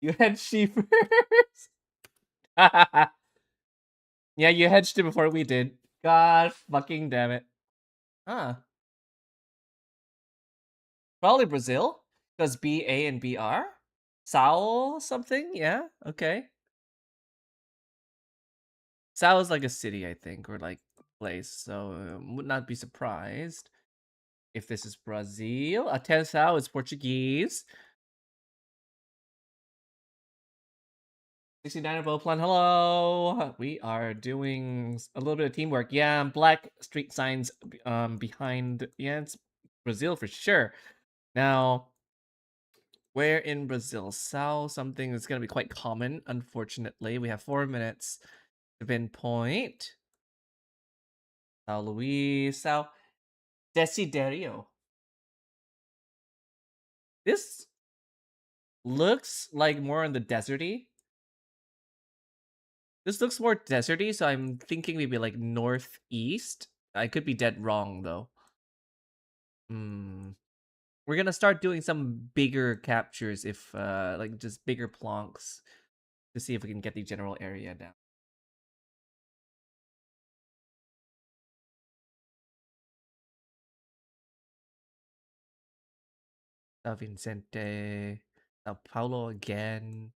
You had sheep first. Yeah, you hedged it before we did. God fucking damn it. Huh. Probably Brazil. Does B, A, and B R? Sao something? Yeah, okay. Sao is like a city, I think, or like place, so would not be surprised if this is Brazil. Atenção is Portuguese. 69er Bowplan, hello! We are doing a little bit of teamwork. Yeah, black street signs behind. Yeah, it's Brazil for sure. Now, where in Brazil? Sao something is going to be quite common, unfortunately. We have 4 minutes to pinpoint. Sao Luis, Sao Desiderio. This looks like more on the deserty. This looks more deserty, so I'm thinking maybe like northeast. I could be dead wrong though. We're gonna start doing some bigger captures if like just bigger plonks to see if we can get the general area down. Sao Vicente, Sao Paulo again.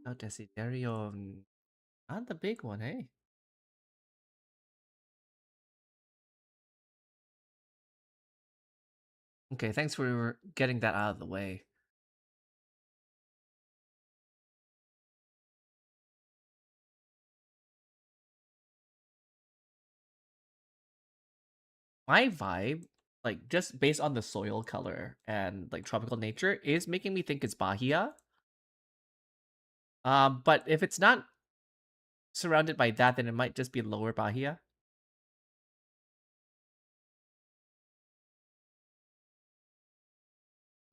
Sao Desiderio, not the big one, hey? Okay, thanks for getting that out of the way. My vibe, like just based on the soil color and like tropical nature, is making me think it's Bahia. But if it's not surrounded by that, then it might just be Lower Bahia.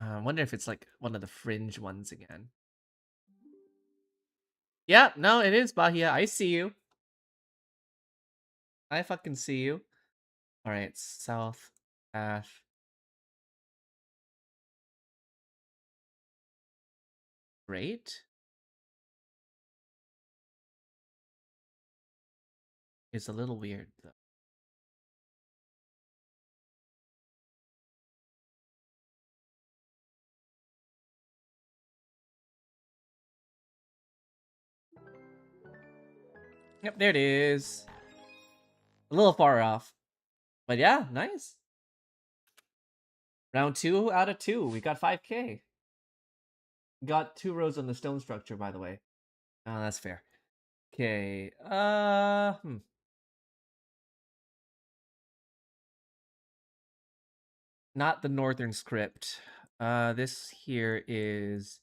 I wonder if it's like one of the fringe ones again. Yeah, no, it is Bahia. I see you. I fucking see you. All right, South Ash. Great. It's a little weird though. Yep, there it is. A little far off. But yeah, nice. Round 2 out of 2. We got 5K. Got 2 rows on the stone structure, by the way. Oh, that's fair. Okay. Not the northern script. This here is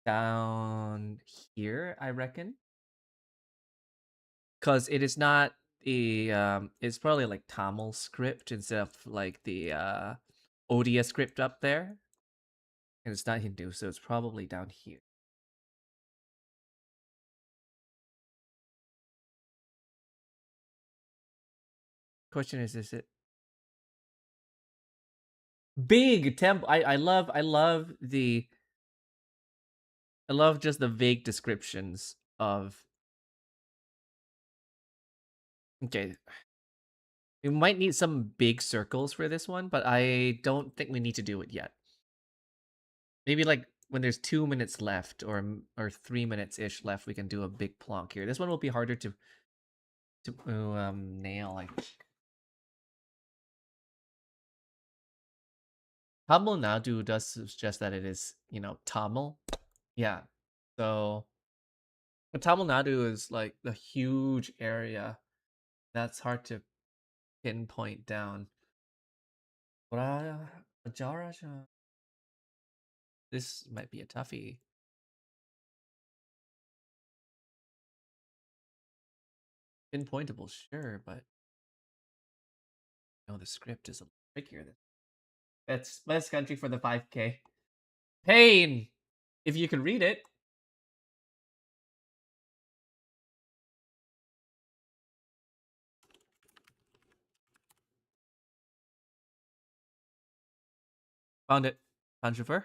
down here, I reckon. Because it is not the it's probably like Tamil script instead of like the Odia script up there. And it's not Hindu, so it's probably down here. Question is it big temple? I love just the vague descriptions of. Okay, we might need some big circles for this one, but I don't think we need to do it yet. Maybe like when there's 2 minutes left or 3 minutes ish left, we can do a big plonk here. This one will be harder to nail. Like Tamil Nadu does suggest that it is, you know, Tamil. Yeah. So but Tamil Nadu is like a huge area. That's hard to pinpoint down. This might be a toughie. Pinpointable, sure, but no, the script is a little trickier than it's best country for the 5K. Pain! If you can read it. Found it. Panjshir.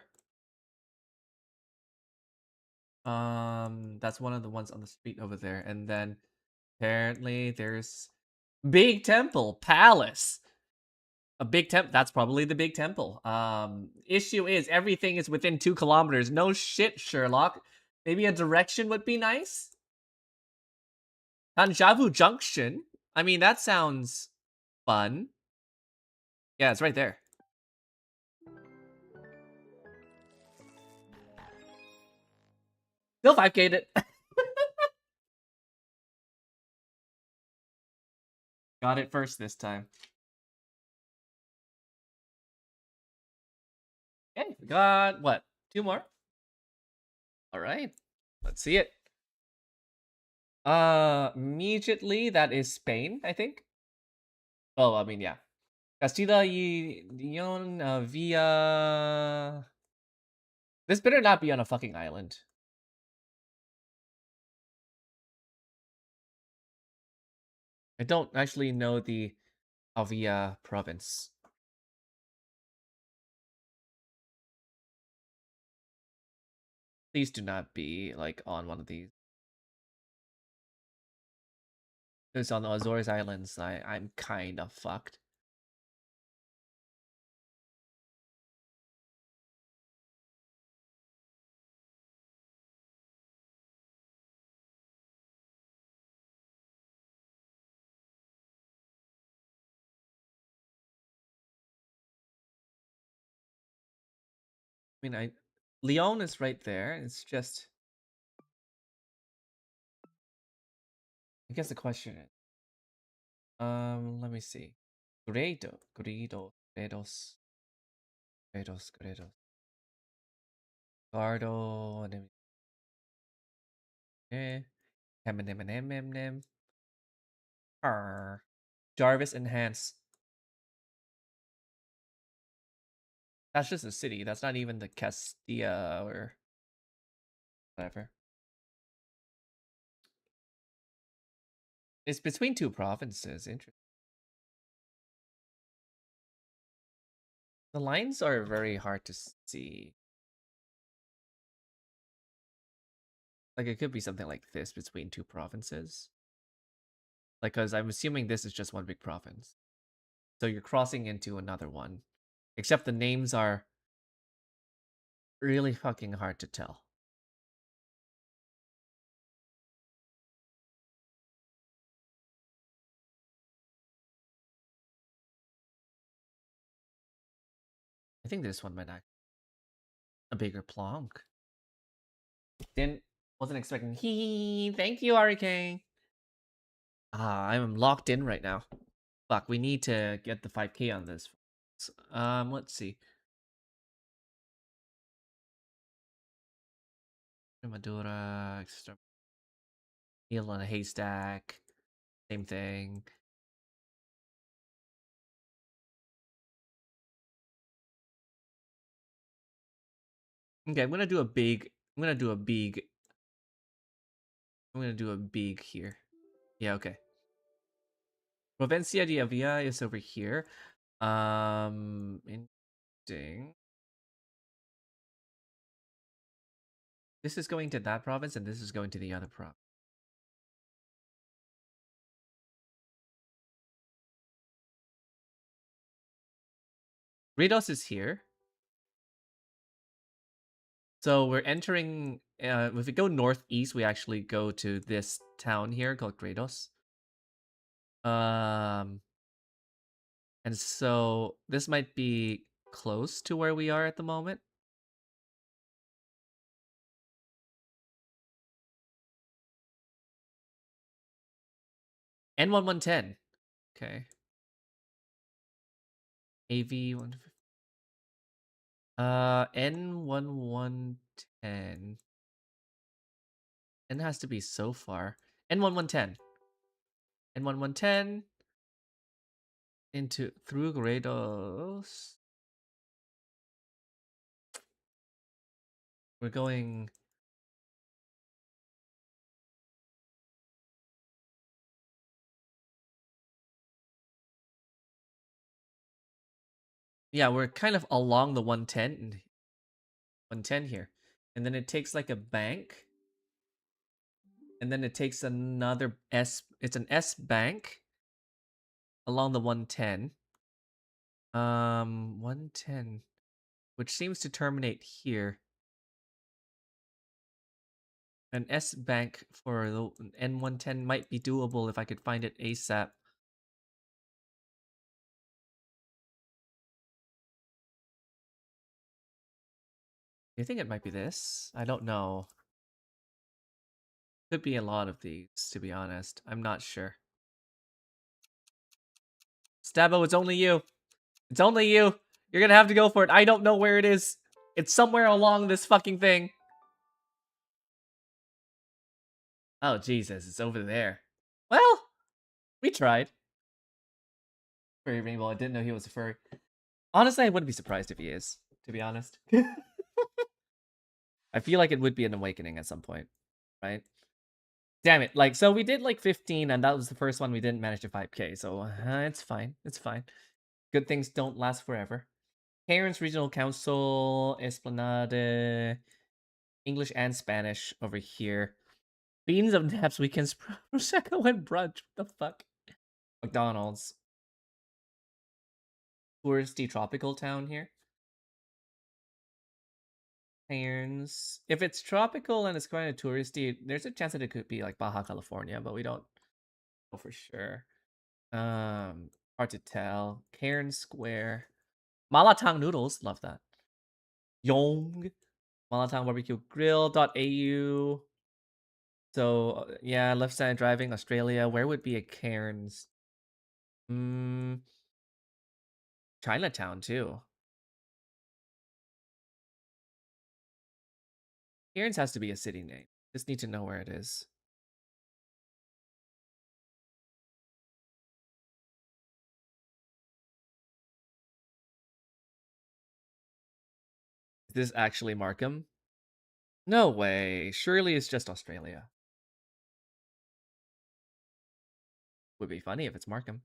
That's one of the ones on the street over there. And then apparently there's Big Temple Palace. A big temple. That's probably the big temple. Issue is everything is within 2 kilometers. No shit, Sherlock. Maybe a direction would be nice. Tanjavu Junction. I mean, that sounds fun. Yeah, it's right there. Still 5K'd it. Got it first this time. Okay, we got what? 2 more? All right. Let's see it. Immediately that is Spain, I think. Oh, I mean, yeah. Castilla y Leon via. This better not be on a fucking island. I don't actually know the Avia province. Please do not be like on one of these. It's on the Azores Islands. I'm kind of fucked. I mean, Leon is right there. It's just, I guess the question is, let me see. Gredos, Gardo, Jarvis Enhance. That's just a city. That's not even the Castilla or whatever. It's between 2 provinces. Interesting. The lines are very hard to see. Like, it could be something like this between 2 provinces. Like, because I'm assuming this is just one big province. So you're crossing into another one. Except the names are really fucking hard to tell. I think this one might act a bigger plonk. Wasn't expecting. Thank you, Hurricane. I'm locked in right now. Fuck, we need to get the 5K on this. Let's see. Madura, needle in a haystack. Same thing. Okay, I'm gonna do a big. I'm gonna do a big. I'm gonna do a big here. Yeah, okay. Provincia di Avia is over here. Interesting. This is going to that province, and this is going to the other province. Ridos is here. So we're entering. If we go northeast, we actually go to this town here called Grados. And so this might be close to where we are at the moment. N1110. Okay. AV1. N1110. N has to be so far. N1110. N1110 into through Grados. We're going. Yeah, we're kind of along the 110 here. And then it takes like a bank. And then it takes another S. It's an S bank along the 110. 110, which seems to terminate here. An S bank for the N110 might be doable if I could find it ASAP. Do you think it might be this? I don't know. Could be a lot of these, to be honest. I'm not sure. Stabbo, it's only you. It's only you. You're gonna have to go for it. I don't know where it is. It's somewhere along this fucking thing. Oh, Jesus. It's over there. Well, we tried. Furry Rainbow. I didn't know he was a furry. Honestly, I wouldn't be surprised if he is, to be honest. I feel like it would be an awakening at some point, right? Damn it. Like, so we did like 15, and that was the first one we didn't manage to 5K, so it's fine. It's fine. Good things don't last forever. Cairns Regional Council, Esplanade, English and Spanish over here. Beans of Naps, Weekends, Prosecco, and Brunch. What the fuck? McDonald's. Touristy tropical town here. Cairns. If it's tropical and it's kind of touristy, there's a chance that it could be like Baja California, but we don't know for sure. Hard to tell. Cairns Square. Malatang noodles, love that. Yong. Malatang barbecue grill.au. So yeah, left side driving, Australia. Where would be a Cairns? Chinatown too. Cairns has to be a city name. Just need to know where it is. Is this actually Markham? No way. Surely it's just Australia. Would be funny if it's Markham.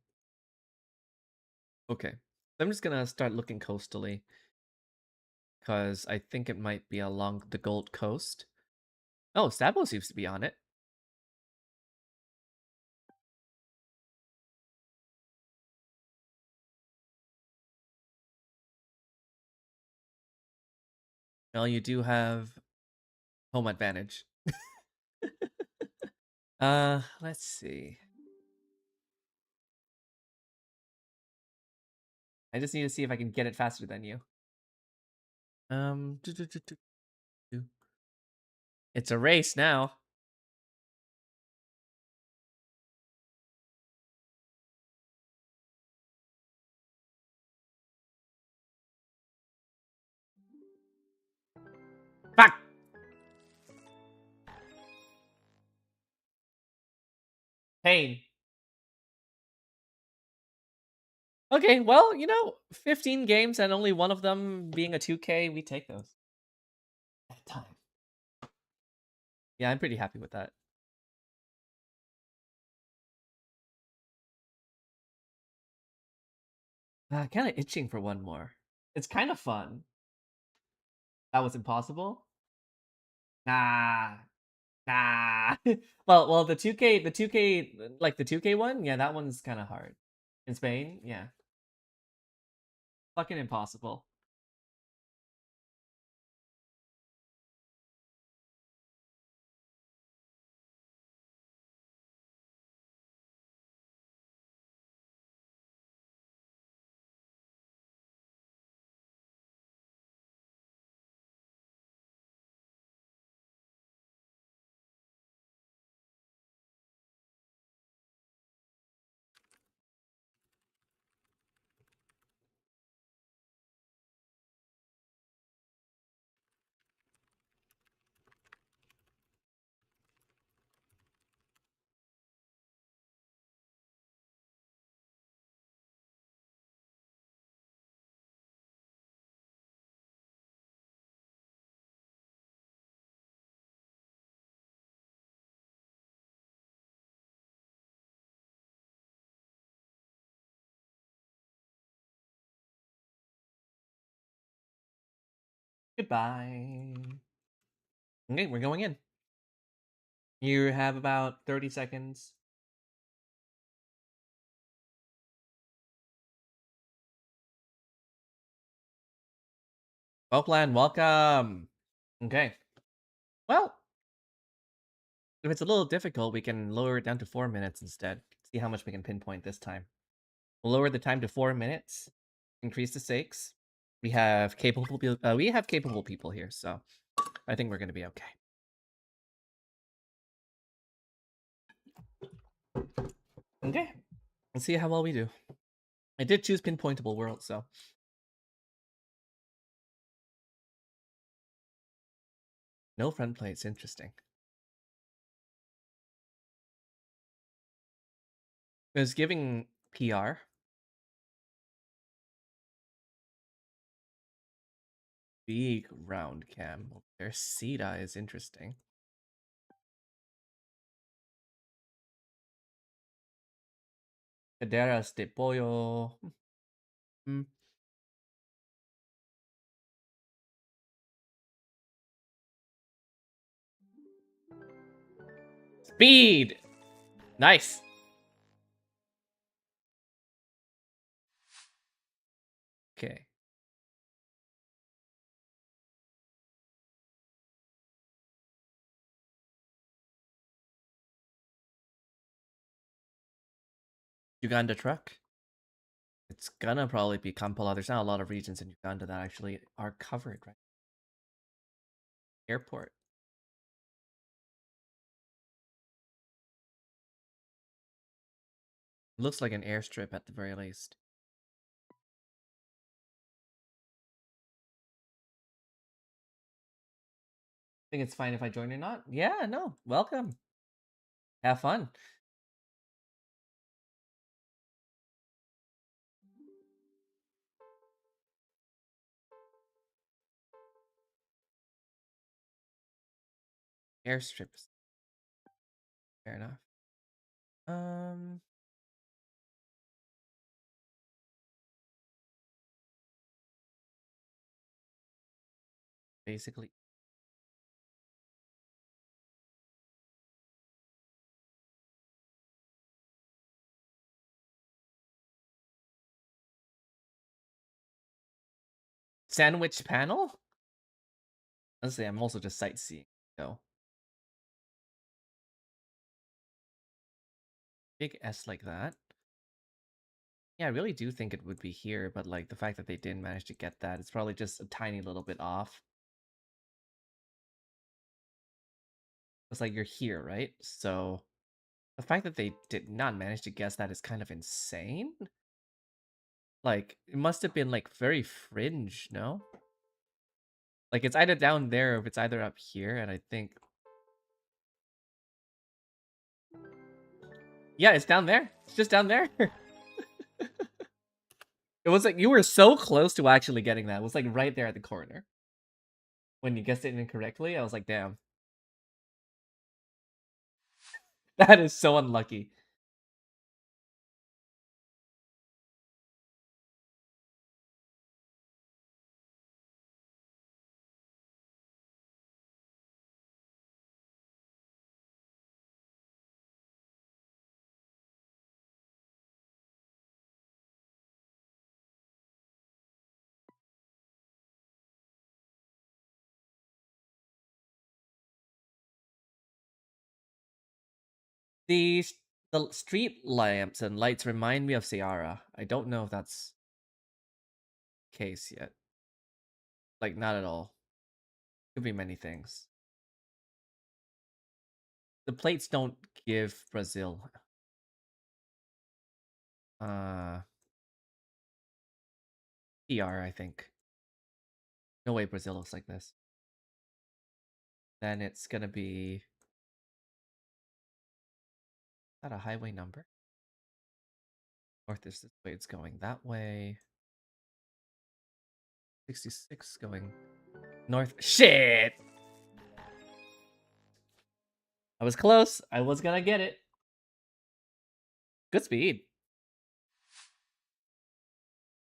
Okay. I'm just gonna start looking coastally. Because I think it might be along the Gold Coast. Oh, Sabo seems to be on it. Well, you do have home advantage. Let's see. I just need to see if I can get it faster than you. It's a race now. Pain. Okay, well, 15 games and only one of them being a 2K, we take those. At time. Yeah, I'm pretty happy with that. Kind of itching for one more. It's kind of fun. That was impossible? Nah. Nah. well, the 2K, like the 2K one, yeah, that one's kind of hard. In Spain, yeah. Fucking impossible. Goodbye. Okay, we're going in. You have about 30 seconds. Well planned, welcome. Okay. Well, if it's a little difficult, we can lower it down to 4 minutes instead. See how much we can pinpoint this time. We'll lower the time to 4 minutes. Increase the stakes. We have capable people here, so I think we're gonna be okay. Okay. Let's see how well we do. I did choose pinpointable world, so no front plates. Interesting. It was giving PR. Big round cam. Their Sita is interesting. Caderas de pollo. Hmm. Speed! Nice. Okay. Uganda truck. It's gonna probably be Kampala. There's not a lot of regions in Uganda that actually are covered, right? Airport. Looks like an airstrip at the very least. Think it's fine if I join or not? Yeah, no. Welcome. Have fun. Airstrips. Fair enough. Um Basically sandwich panel? Honestly, I'm also just sightseeing, so big S like that. Yeah, I really do think it would be here, but like the fact that they didn't manage to get that, it's probably just a tiny little bit off. It's like you're here, right? So the fact that they did not manage to guess that is kind of insane. Like, it must have been like very fringe, no? Like it's either down there or if it's either up here, and I think Yeah, it's down there. It's just down there. It was like you were so close to actually getting that. It was like right there at the corner. When you guessed it incorrectly, I was like, damn. That is so unlucky. The the street lamps and lights remind me of Ciara. I don't know if that's the case yet. Like, not at all. Could be many things. The plates don't give Brazil. PR, I think. No way Brazil looks like this. Then it's gonna be... Is that a highway number? North is this way, it's going that way. 66 going north. Shit! I was close. I was gonna get it. Good speed.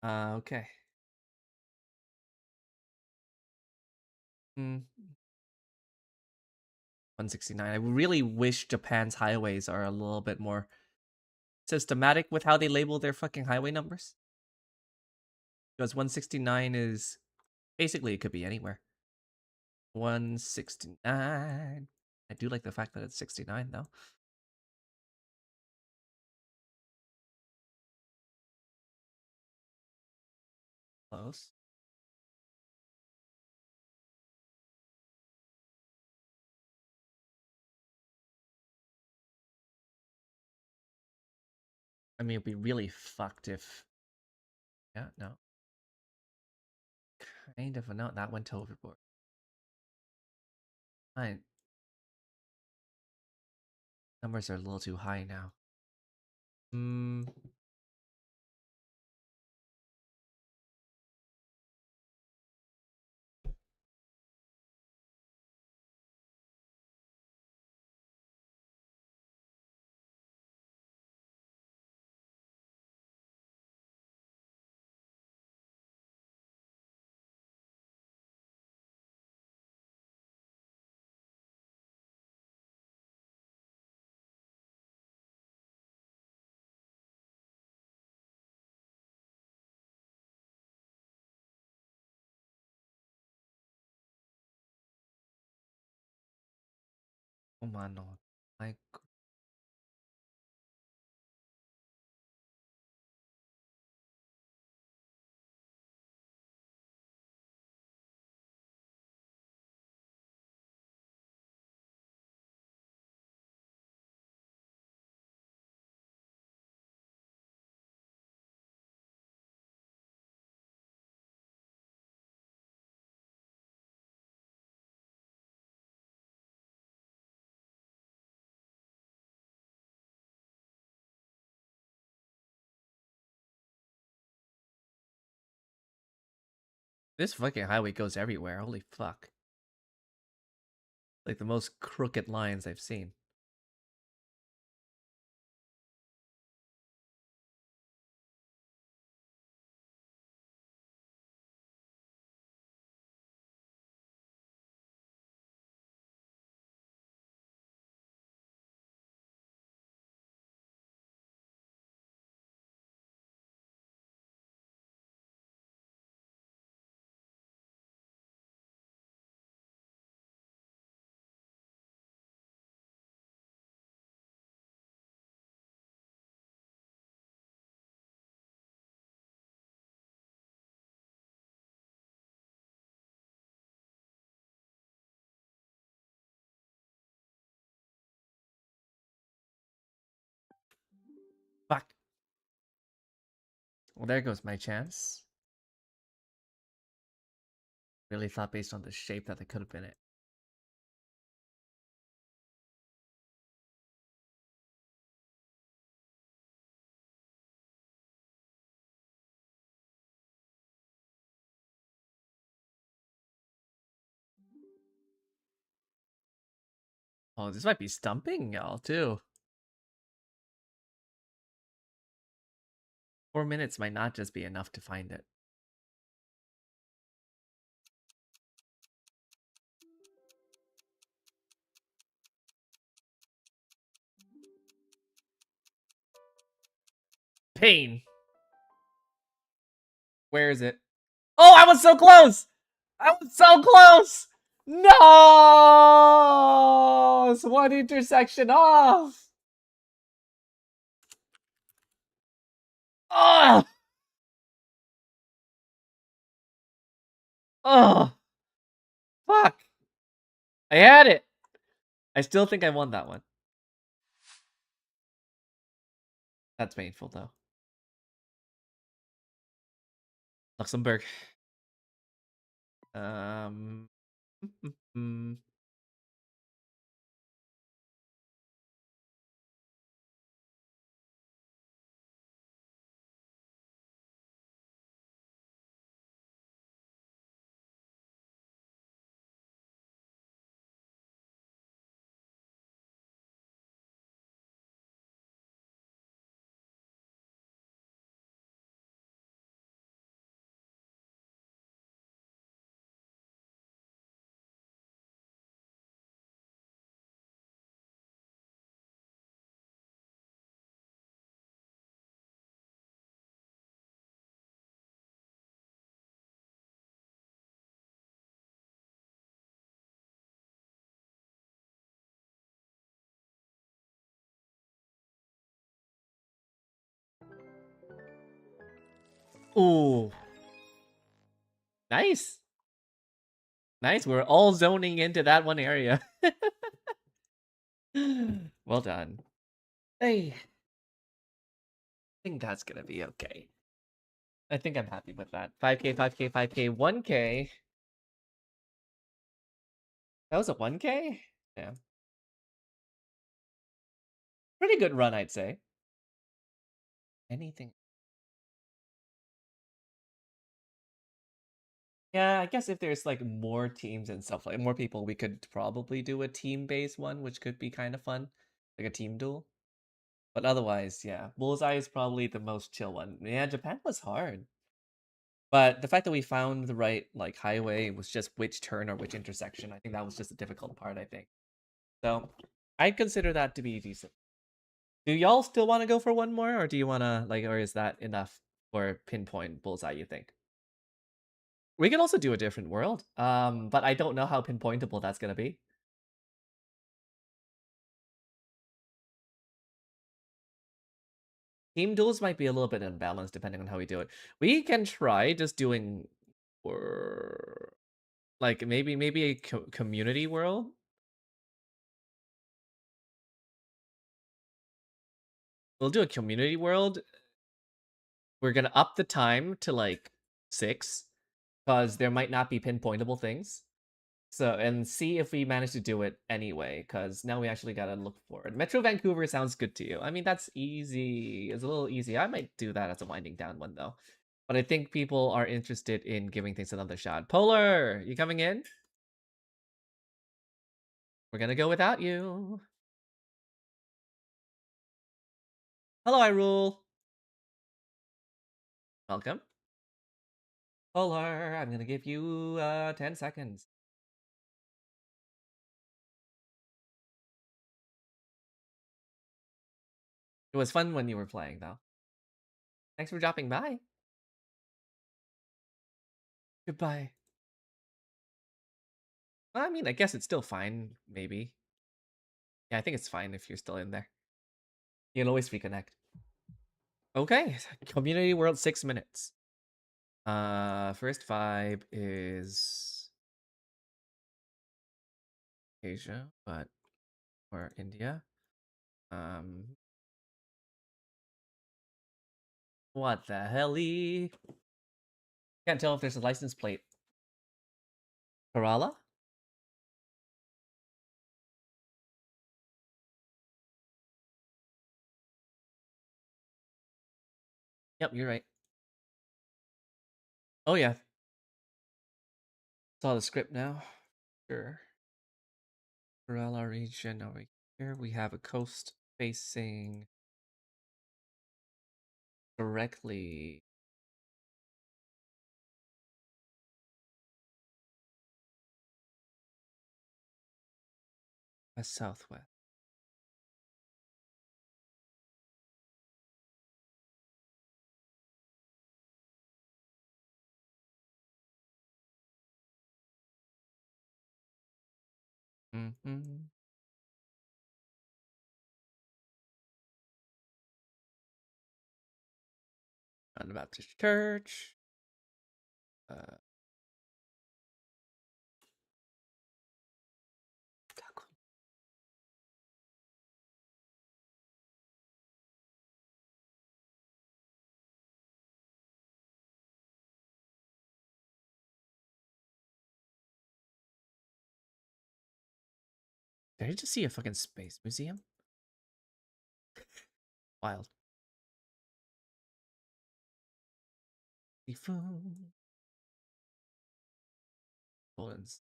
Okay. 169. I really wish Japan's highways are a little bit more systematic with how they label their fucking highway numbers. Because 169 is basically it could be anywhere. 169. I do like the fact that it's 69 though. Close. I mean, it'd be really fucked if... Yeah, no. Kind of a no. That went overboard. Fine. Numbers are a little too high now. Oh man, no. Like, this fucking highway goes everywhere. Holy fuck. Like the most crooked lines I've seen. Fuck. Well, there goes my chance. Really thought based on the shape that it could have been it. Oh, this might be stumping y'all too. 4 minutes might not just be enough to find it. Pain. Where is it? Oh, I was so close! I was so close! No! It's one intersection off! Oh! Oh! Fuck! I had it! I still think I won that one. That's painful, though. Luxembourg. Um... Ooh. Nice. Nice. We're all zoning into that one area. Well done. Hey. I think that's gonna be okay. I think I'm happy with that. 5k, 5k, 5k, 1k. That was a 1k? Yeah. Pretty good run, I'd say. Anything. Yeah, I guess if there's like more teams and stuff, like more people, we could probably do a team-based one, which could be kind of fun. Like a team duel. But otherwise, yeah. Bullseye is probably the most chill one. Yeah, Japan was hard. But the fact that we found the right like highway was just which turn or which intersection. I think that was just the difficult part, I think. So I'd consider that to be decent. Do y'all still want to go for one more, or do you want to like, or is that enough for pinpoint bullseye? You think we can also do a different world, but I don't know how pinpointable that's gonna be. Team duels might be a little bit imbalanced depending on how we do it. We can try just doing, or like maybe a community world. We'll do a community world. We're gonna up the time to like 6, because there might not be pinpointable things. So, and see if we manage to do it anyway, because now we actually gotta look for it. Metro Vancouver sounds good to you. I mean, that's easy. It's a little easy. I might do that as a winding down one, though. But I think people are interested in giving things another shot. Polar, you coming in? We're gonna go without you. Hello, Irule. Welcome. Polar, I'm gonna give you 10 seconds. It was fun when you were playing, though. Thanks for dropping by. Goodbye. I mean, I guess it's still fine, maybe. Yeah, I think it's fine if you're still in there. You can always reconnect. Okay, community world 6 minutes. First vibe is Asia, but or India. What the helly? Can't tell if there's a license plate. Kerala? Yep, you're right. Oh yeah. Saw the script now. Sure. Kerala region over here. We have a coast facing directly. West southwest. Mm-hmm. John the Baptist Church. Uh, Did I just see a fucking space museum? Wild. Poland's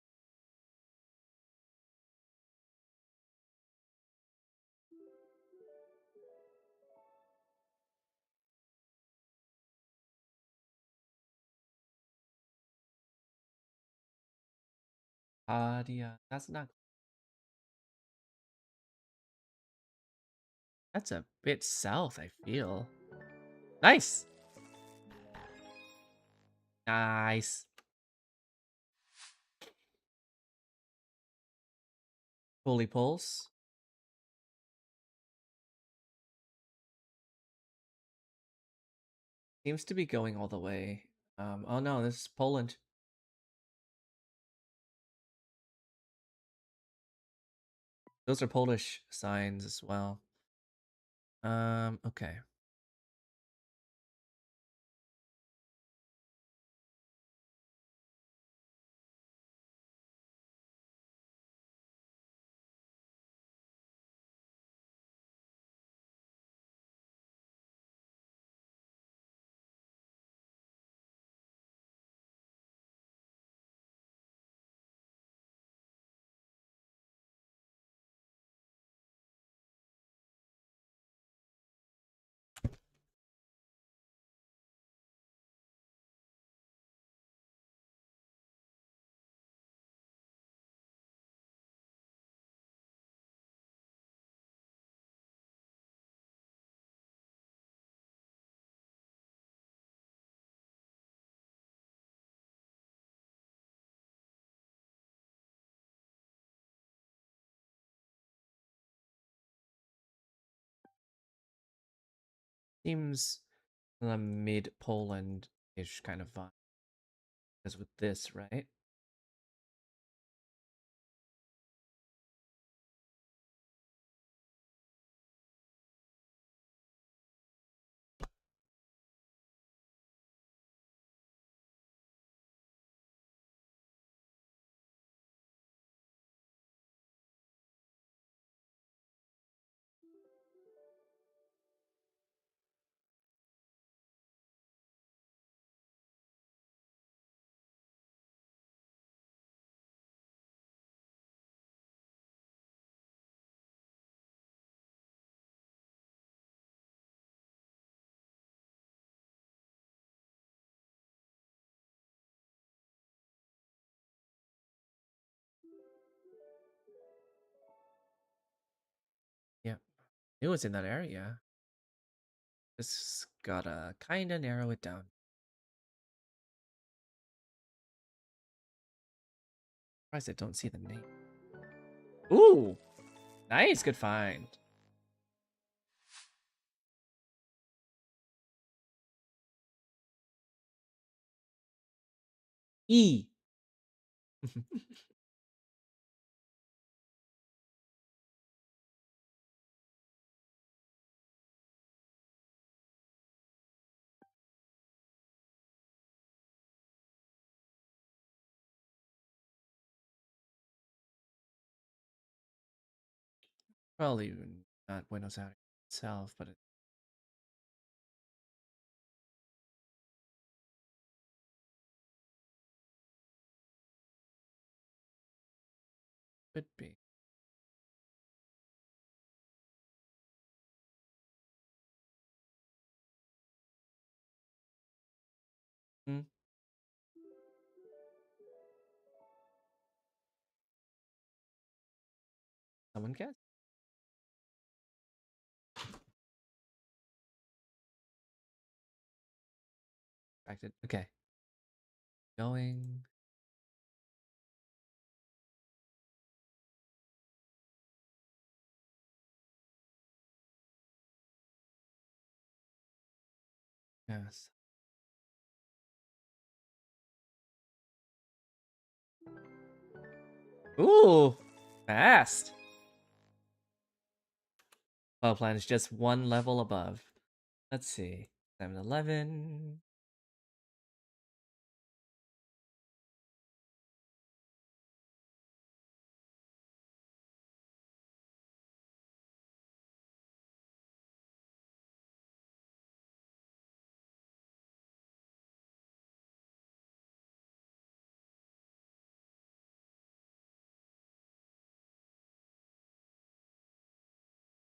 Adia. That's not. That's a bit south, I feel. Nice. Nice. Pulley pulse. Seems to be going all the way. Oh no, this is Poland. Those are Polish signs as well. Okay. Seems the mid Poland-ish kind of vibe. As with this, right? Yeah. It was in that area. Just gotta kinda narrow it down. Surprised I don't see the name. Ooh! Nice, good find. E. Probably not Buenos Aires itself, but it could be. Hmm. Someone guess? Distracted. Okay. Going. Yes. Ooh, fast. Well, plan is just one level above. Let's see. 7-Eleven.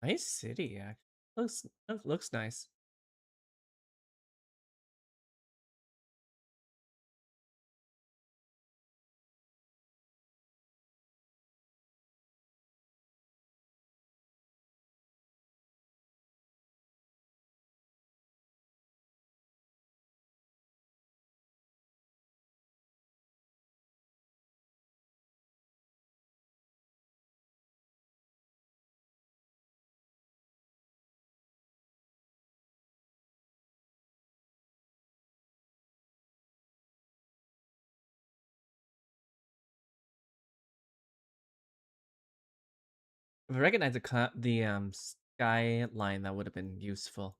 Nice city, actually. Looks nice. If I recognize the skyline, that would have been useful.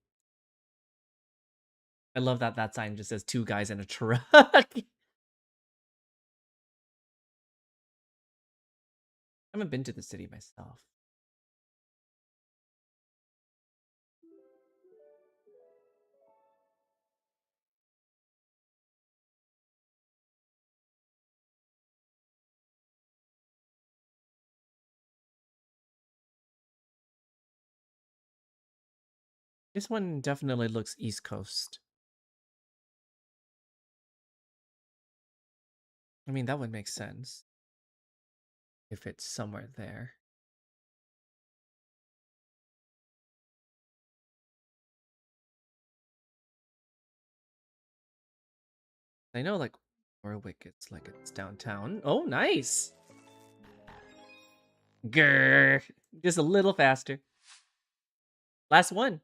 I love that that sign just says two guys in a truck. I haven't been to the city myself. This one definitely looks East Coast. I mean, that would make sense if it's somewhere there. I know, like, Warwick, it's downtown. Oh, nice! Grr! Just a little faster. Last one.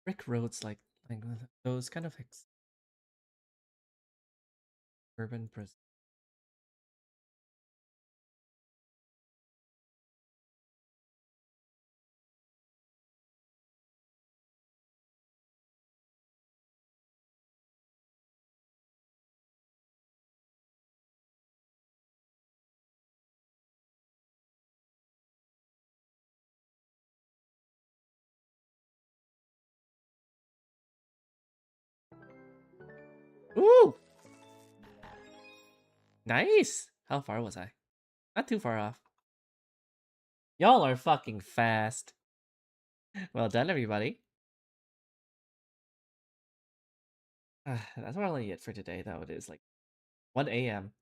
Brick roads, like those kind of like urban prison. Ooh! Nice! How far was I? Not too far off. Y'all are fucking fast. Well done, everybody. That's probably it for today, though. It is like 1 a.m.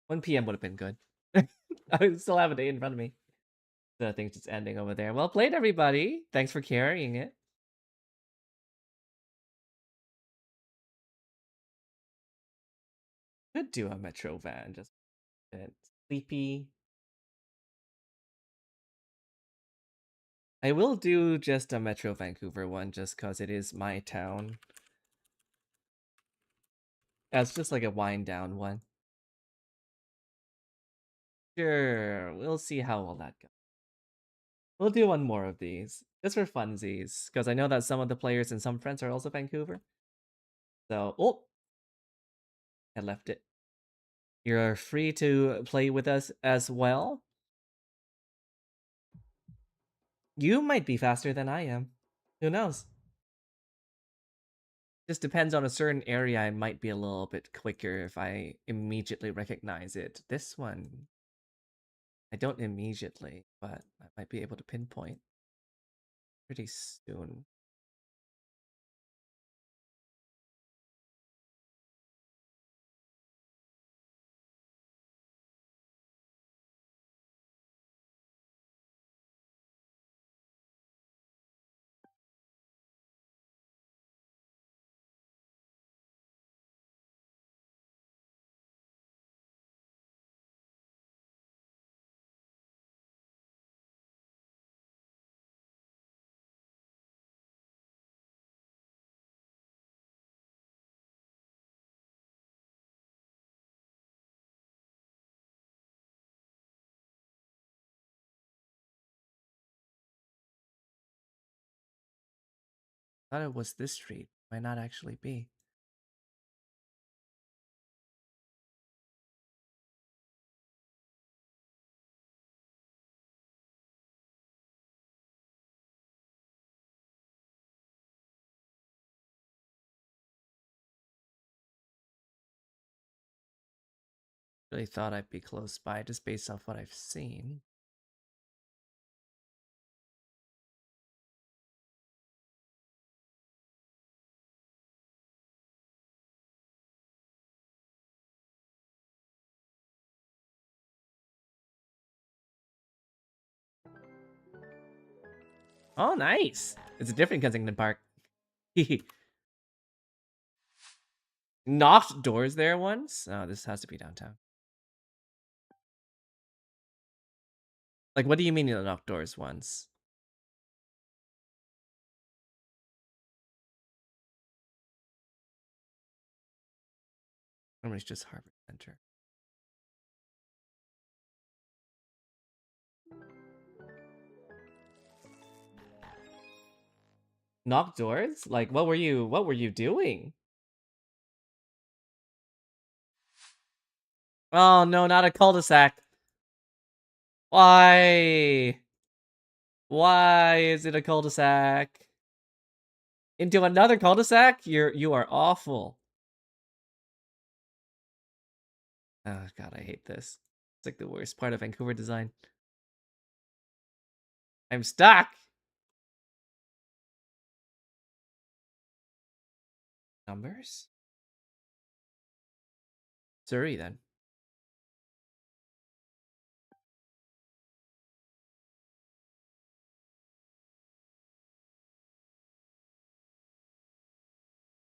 1 p.m. would have been good. I still have a day in front of me. The thing's just ending over there. Well played, everybody. Thanks for carrying it. Could do a Metro van, just a bit sleepy. I will do just a Metro Vancouver one, just because it is my town. That's just like a wind down one. Sure, we'll see how all that goes. We'll do one more of these, just for funsies, because I know that some of the players and some friends are also Vancouver. So, oh, I left it. You're free to play with us as well. You might be faster than I am. Who knows? Just depends on a certain area. I might be a little bit quicker if I immediately recognize it. This one, I don't immediately, but I might be able to pinpoint pretty soon. Thought it was this street. Might not actually be. Really thought I'd be close by just based off what I've seen. Oh, nice. It's a different Kensington Park. Knocked doors there once? Oh, this has to be downtown. Like, what do you mean you knocked doors once? Or it's just Harvard Center. Knocked doors? Like, what were you doing? Oh no, not a cul-de-sac. Why? Why is it a cul-de-sac? Into another cul-de-sac? You are awful. Oh god, I hate this. It's like the worst part of Vancouver design. I'm stuck. Numbers? Surrey then.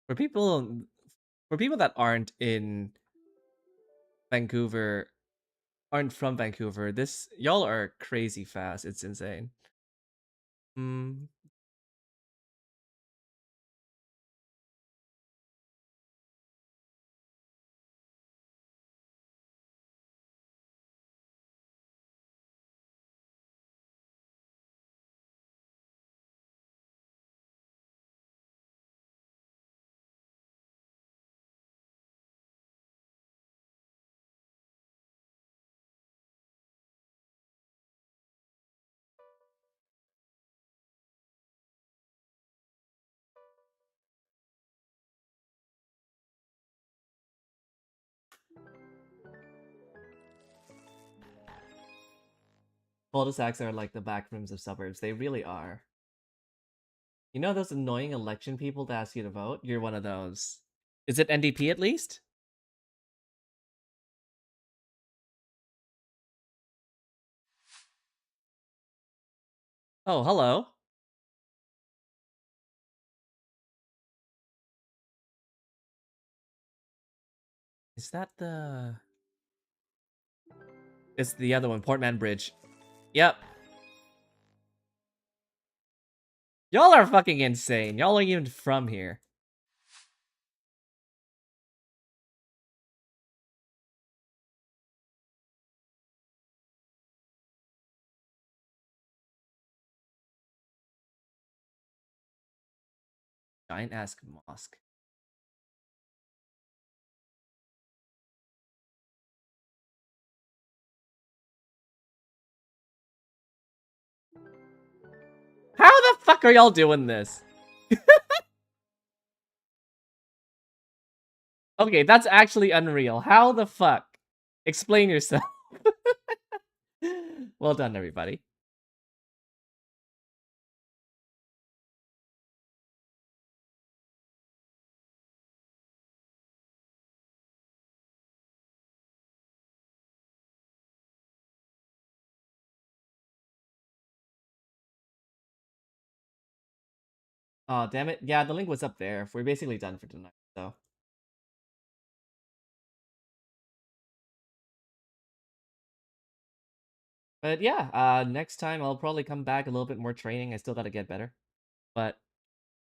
For people that aren't in Vancouver, aren't from Vancouver, this y'all are crazy fast. It's insane. Hmm. Cul-de-sacs are like the back rooms of suburbs. They really are. You know those annoying election people that ask you to vote? You're one of those. Is it NDP at least? Oh, hello. Is that the... It's the other one, Portman Bridge. Yep. Y'all are fucking insane. Y'all are even from here. Giant ass mosque. How the fuck are y'all doing this? Okay, that's actually unreal. How the fuck? Explain yourself. Well done, everybody. Oh, damn it. Yeah, the link was up there. We're basically done for tonight, so. But yeah, next time I'll probably come back a little bit more training. I still gotta get better. But,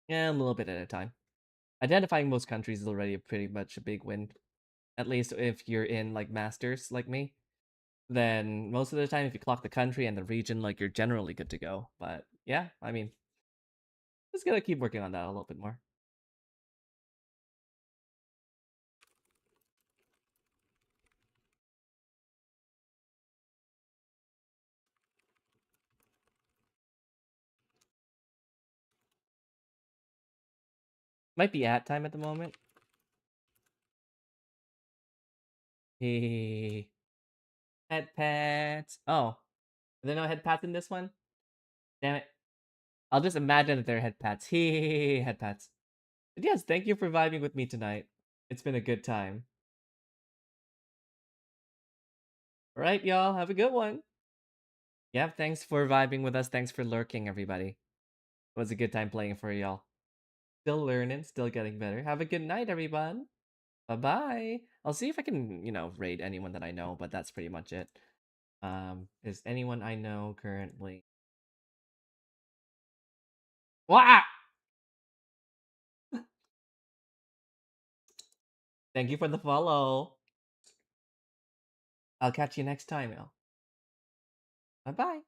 yeah, a little bit at a time. Identifying most countries is already pretty much a big win. At least if you're in, like, Masters, like me. Then, most of the time, if you clock the country and the region, like, you're generally good to go. But, yeah, I mean, just gotta keep working on that a little bit more. Might be at time at the moment. Hey. Head pats. Oh. Are there no head pats in this one? Damn it. I'll just imagine that they're head pats. Hee, head pats. But yes, thank you for vibing with me tonight. It's been a good time. Alright, y'all. Have a good one. Yeah, thanks for vibing with us. Thanks for lurking, everybody. It was a good time playing for y'all. Still learning, still getting better. Have a good night, everyone. Bye-bye. I'll see if I can, raid anyone that I know, but that's pretty much it. Is anyone I know currently? Wah! Thank you for the follow. I'll catch you next time, y'all. Bye-bye.